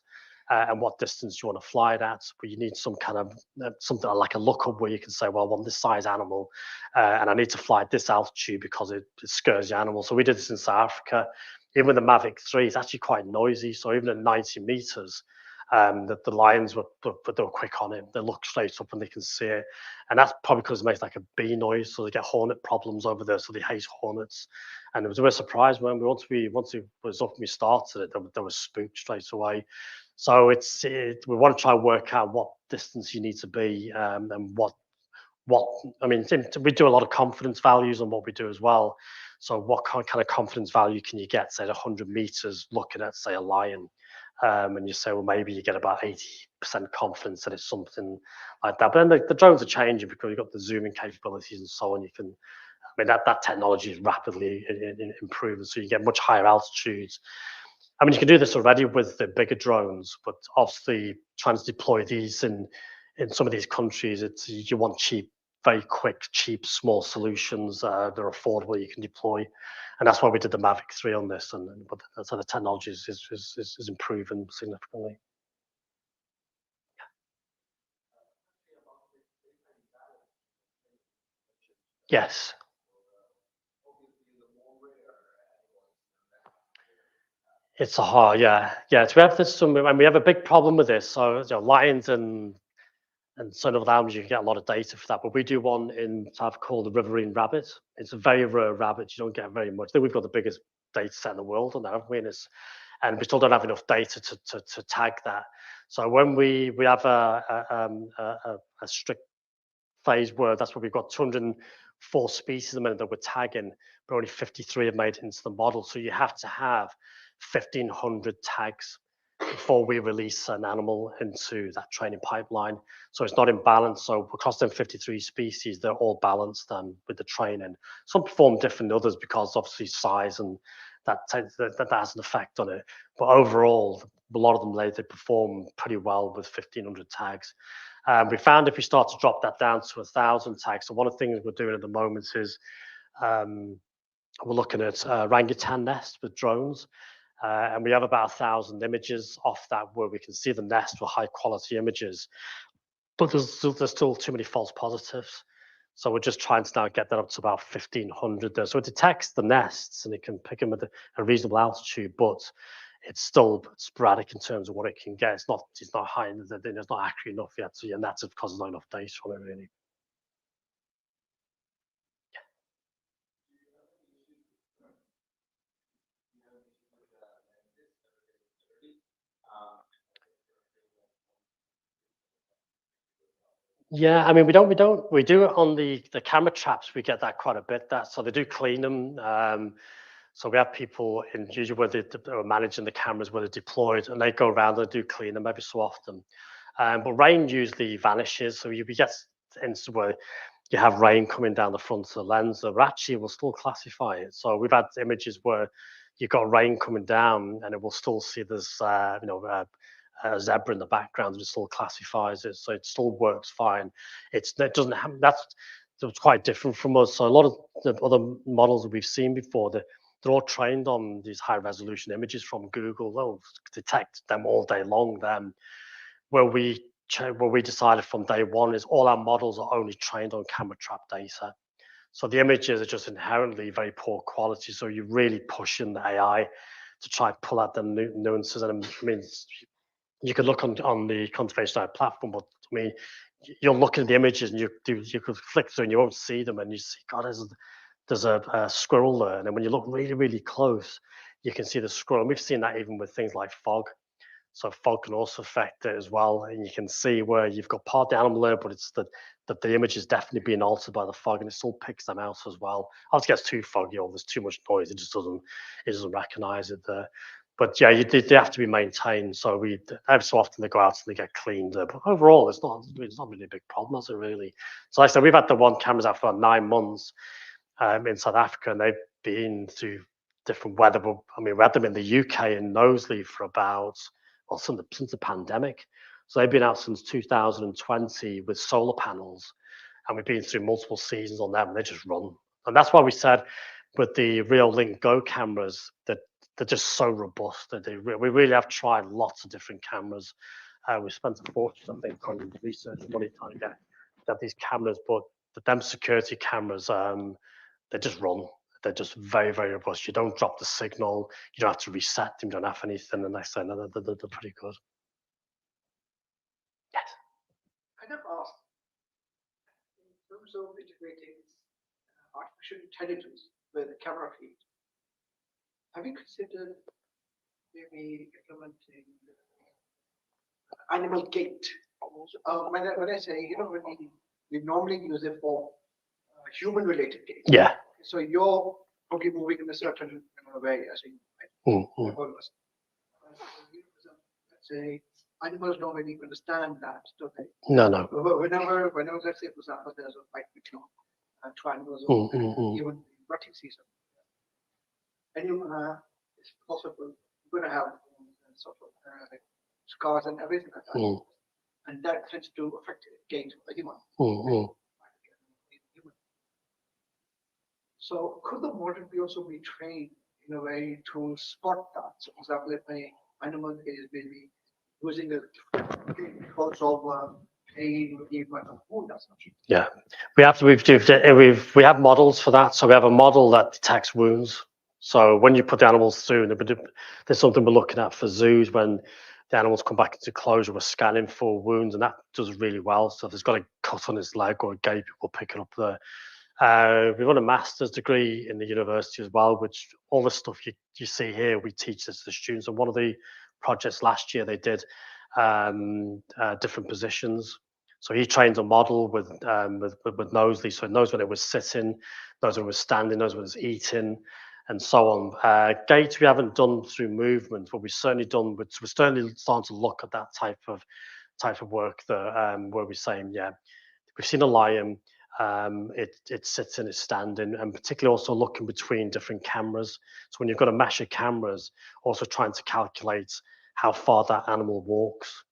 And what distance you want to fly it at, but you need some kind of something like a lookup where you can say, well, I want this size animal, and I need to fly at this altitude because it scares the animal. So we did this in South Africa. Even with the Mavic 3, it's actually quite noisy. So even at 90 meters, the lions were quick on it. They look straight up and they can see it, and that's probably because it makes like a bee noise. So they get hornet problems over there. So they hate hornets. And it was a real surprise when once it was up and we started it, they were spooked straight away. So we want to try and work out what distance you need to be, and we do a lot of confidence values on what we do as well. So what kind of confidence value can you get, say, at 100 meters looking at, say, a lion? And you say, well, maybe you get about 80% confidence that it's something like that. But then the drones are changing because you've got the zooming capabilities and so on. You can mean, that technology is rapidly improving, so you get much higher altitudes. I mean, you can do this already with the bigger drones, but obviously trying to deploy these in some of these countries, you want cheap, very quick, cheap, small solutions. They're affordable, you can deploy. And that's why we did the Mavic 3 on this. But so the technology is improving significantly. Yes. It's a hard, yeah. So we have this, and we have a big problem with this. So, lions and some of the animals, you can get a lot of data for that. But we do one in South called the riverine rabbit. It's a very rare rabbit. You don't get very much. I think we've got the biggest data set in the world on that, haven't we? And we still don't have enough data to tag that. So when we have a strict phase where that's where we've got 204 species at the minute that we're tagging, but only 53 have made it into the model. So you have to have 1,500 tags before we release an animal into that training pipeline. So it's not in balance. So across them 53 species, they're all balanced with the training. Some perform different than others because obviously size and that has an effect on it. But overall, a lot of them they perform pretty well with 1,500 tags. We found if we start to drop that down to 1,000 tags, so one of the things we're doing at the moment is we're looking at orangutan nests with drones. And we have about 1,000 images off that where we can see the nest with high quality images. But there's still too many false positives. So we're just trying to now get that up to about 1,500 there. So it detects the nests and it can pick them at a reasonable altitude, but it's still sporadic in terms of what it can get. It's not high, it's not accurate enough yet. So, and that's because there's not enough data on it really. Yeah, I mean, we do it on the camera traps. We get that quite a bit. So they do clean them. So we have people in usually where they are managing the cameras where they're deployed, and they go around and do clean them every so often. But rain usually vanishes. So we get into where you have rain coming down the front of the lens, but actually will still classify it. So we've had images where you've got rain coming down, and it will still see there's a zebra in the background, and it still classifies it, so it still works fine. It doesn't have that's quite different from us. So a lot of the other models that we've seen before, they're all trained on these high resolution images from Google. They'll detect them all day long. Then where we decided from day one is all our models are only trained on camera trap data. So the images are just inherently very poor quality. So you're really pushing the AI to try and pull out the nuances. And I mean, you could look on the conservation AI platform, but I mean, you'll look at the images and you could flick through and you won't see them, and you see, God, there's a squirrel there. And then when you look really, really close, you can see the squirrel. And we've seen that even with things like fog. So fog can also affect it as well. And you can see where you've got part of the animal there, but it's that the image is definitely being altered by the fog, and it still picks them out as well. Obviously, it gets too foggy or there's too much noise. It just doesn't recognize it there. But yeah, they have to be maintained. So every so often they go out and they get cleaned. But overall, it's not really a big problem, is it really? So like I said, we've had the one cameras out for 9 months in South Africa, and they've been through different weather. I mean, we had them in the UK in Knowsley for about, well, since the pandemic. So they've been out since 2020 with solar panels, and we've been through multiple seasons on them, and they just run. And that's why we said with the Real Link Go cameras that they're just so robust that we really have tried lots of different cameras. We spent a fortune, I think, on research money trying to get these cameras, but them security cameras, they just run. They're just very, very robust. You don't drop the signal. You don't have to reset them. You don't have anything. And they say, no, they're pretty good. Yes. I have asked, in terms of integrating artificial intelligence with the camera feed, have you considered maybe implementing animal gait? When I say, when we normally use it for human-related gait. Yeah. So you're probably moving in a certain way, as in let's say animals don't really understand that, don't they? No. Whenever let's say, for example, there's a fight between to animals or even rutting season. And it's possible you're going to have sort of like scars and everything like that. And that tends to affect gains of the human. So could the model also be trained in a way to spot that? So for example, if an animal is maybe using a because of pain or even wound, that's not true. Yeah, we have models for that. So we have a model that detects wounds. So when you put the animals through, there's something we're looking at for zoos when the animals come back into closure. We're scanning for wounds, and that does really well. So if there's got a cut on its leg or a gape, we'll pick it up there. We've got a master's degree in the university as well, which all the stuff you see here, we teach this to the students. And one of the projects last year, they did different positions. So he trained a model with Knowsley, so it knows when it was sitting, knows when it was standing, knows when it was eating, and so on. Gait we haven't done through movement, but we've certainly done. We're certainly starting to look at that type of work there, where we're saying, yeah, we've seen a lion. It's sitting, it's standing, and particularly also looking between different cameras. So when you've got a mesh of cameras, also trying to calculate how far that animal walks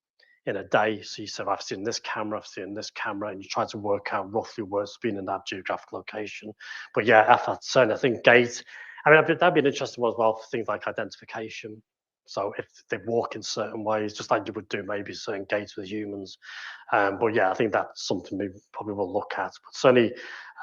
in a day. So you said, I've seen this camera, I've seen this camera, and you try to work out roughly where it's been in that geographic location. But yeah, certainly I think gait, I mean, that'd be an interesting one as well for things like identification. So if they walk in certain ways, just like you would do maybe certain gaits with humans. But yeah, I think that's something we probably will look at. But certainly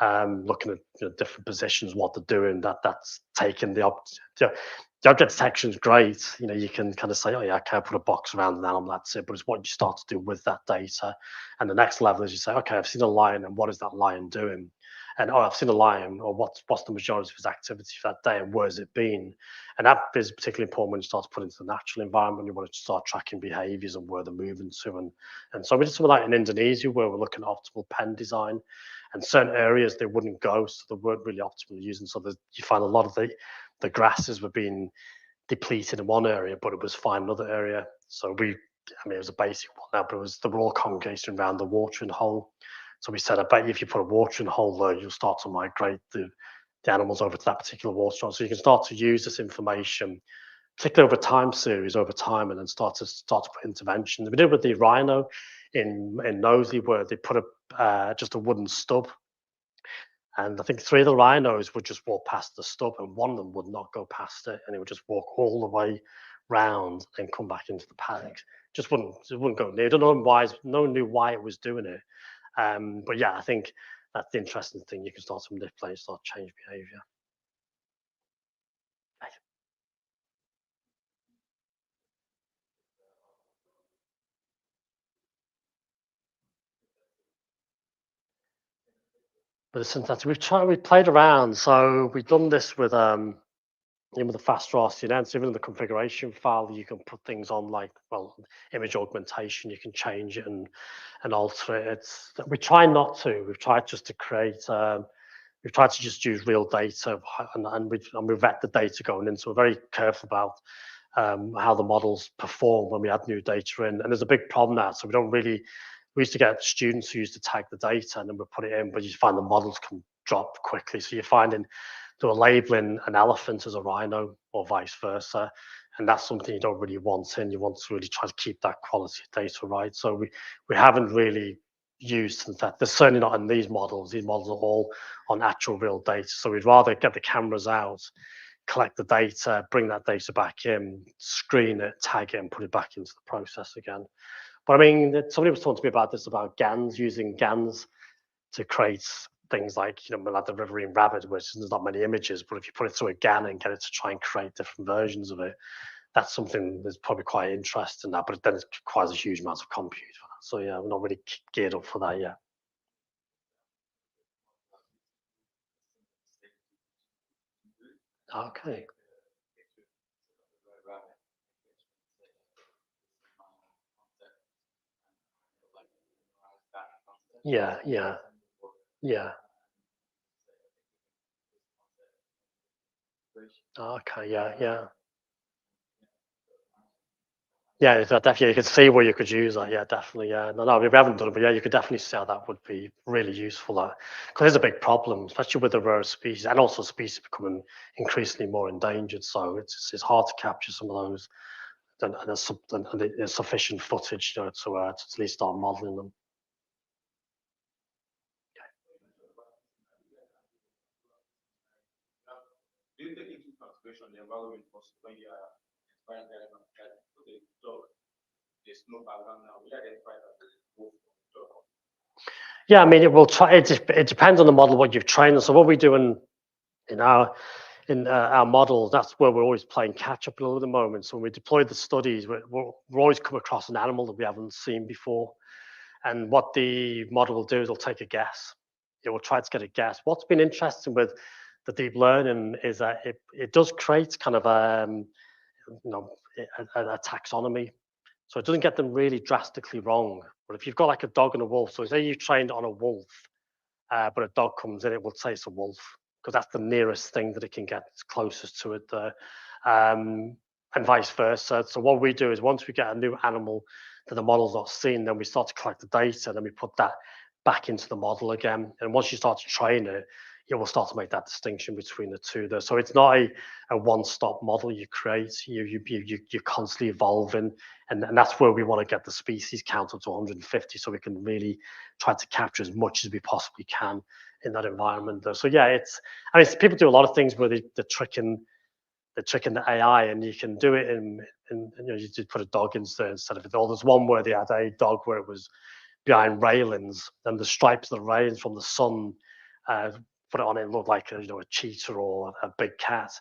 looking at different positions, what they're doing, that's taking the object detection is great. You can kind of say, oh yeah, I can't put a box around an animal, that's it. But it's what you start to do with that data. And the next level is you say, okay, I've seen a lion, and what is that lion doing? And I've seen a lion, or what's the majority of his activity for that day, and where has it been? And that is particularly important when you start to put into the natural environment. You want to start tracking behaviors and where they're moving to. And so we did some of that in Indonesia, where we're looking at optimal pen design, and certain areas they wouldn't go, so they weren't really optimal using. So you find a lot of the grasses were being depleted in one area, but it was fine in another area. So it was a basic one now, but they were all congregating around the watering hole. So we said, I bet you if you put a watering hole there, you'll start to migrate the animals over to that particular watering hole. So you can start to use this information, particularly over time series, over time, and then start to put interventions. We did with the rhino in Knowsley, where they put just a wooden stub. And I think 3 of the rhinos would just walk past the stub, and one of them would not go past it, and it would just walk all the way round and come back into the paddock. Just wouldn't go near. No one knew why it was doing it. But yeah, I think that's the interesting thing. You can start to manipulate, start to change behavior. But since that, we played around. So we've done this with even with the faster RCNN, even in the configuration file, you can put things on like, well, image augmentation, you can change it and alter it. We try not to. We've tried just to create, we've tried to just use real data and we vet the data going in. So we're very careful about how the models perform when we add new data in. And there's a big problem now. So we used to get students who used to tag the data and then we put it in, but you find the models can drop quickly. So you're finding they were labeling an elephant as a rhino or vice versa. And that's something you don't really want in. You want to really try to keep that quality of data right. So we haven't really used that. They're certainly not in these models. These models are all on actual real data. So we'd rather get the cameras out, collect the data, bring that data back in, screen it, tag it, and put it back into the process again. But I mean, somebody was talking to me about this, about GANs, using GANs to create things like, like the riverine rabbit, which there's not many images, but if you put it through a GAN and get it to try and create different versions of it, that's something that's probably quite interesting now, but then it requires a huge amount of compute for that. So yeah, we're not really geared up for that yet. Okay. Yeah. Okay, yeah. Yeah, definitely. You could see where you could use that. Yeah, definitely. Yeah, no, we haven't done it, but yeah, you could definitely see how that would be really useful. Because there's a big problem, especially with the rare species, and also species becoming increasingly more endangered. So it's hard to capture some of those, and there's sufficient footage, to at least start modelling them. Do you take into consideration the environment when you are trying to put a dog, there's no background now, we identify that as a dog. Yeah, I mean, it will try. It depends on the model what you've trained. So what we do in our models, that's where we're always playing catch up a little at the moment. So when we deploy the studies, we'll always come across an animal that we haven't seen before, and what the model will do is it'll take a guess. It will try to get a guess. What's been interesting with the deep learning is that it does create kind of a taxonomy. So it doesn't get them really drastically wrong. But if you've got like a dog and a wolf, so say you've trained on a wolf, but a dog comes in, it will say it's a wolf because that's the nearest thing that it can get closest to it, and vice versa. So what we do is once we get a new animal that the model's not seen, then we start to collect the data, and then we put that back into the model again. And once you start to train it, you will start to make that distinction between the two there. So it's not a one-stop model you create. You're constantly evolving, and that's where we want to get the species count up to 150, so we can really try to capture as much as we possibly can in that environment there. So yeah, people do a lot of things where they're tricking the AI, and you can do it in you just put a dog instead of it. Or there's one where they had a dog where it was behind railings, and the stripes of the railings from the sun put it on, it looked like a cheetah or a big cat.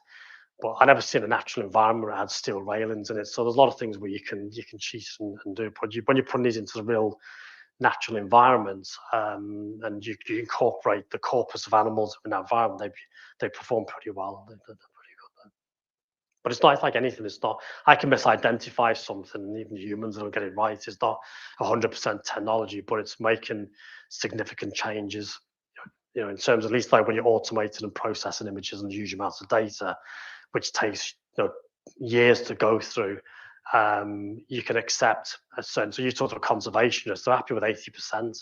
But I never seen a natural environment where it had steel railings in it. So there's a lot of things where you can cheat and do. But when you're putting these into the real natural environments, and you incorporate the corpus of animals in that environment, they perform pretty well. They're pretty good. But it's not like anything. It's not. I can misidentify something, and even humans don't get it right. It's not 100% technology, but it's making significant changes. In terms of, at least like when you're automating and processing images and huge amounts of data, which takes years to go through, you can accept a certain. So you talk to conservationists, they're happy with 80%.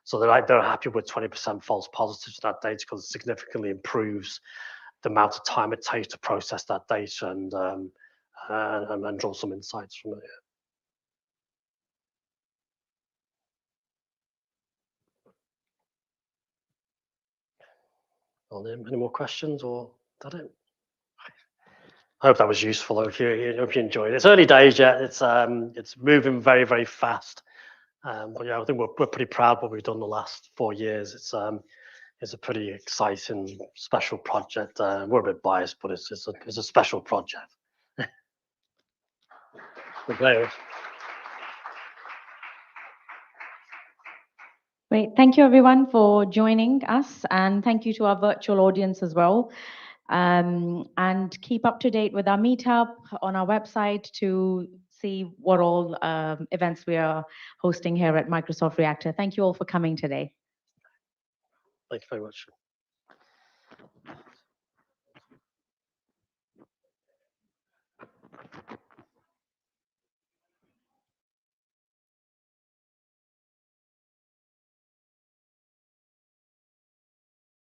So they're happy with 20% false positives in that data because it significantly improves the amount of time it takes to process that data and draw some insights from it. Any more questions, or is that it? I hope that was useful. I hope you enjoyed it. It's early days yet. It's moving very, very fast. But yeah, I think we're pretty proud of what we've done the last 4 years. It's a pretty exciting, special project. We're a bit biased, but it's a special project. Great. Thank you, everyone, for joining us, and thank you to our virtual audience as well. And keep up to date with our meetup on our website to see what all events we are hosting here at Microsoft Reactor. Thank you all for coming today. Thank you very much.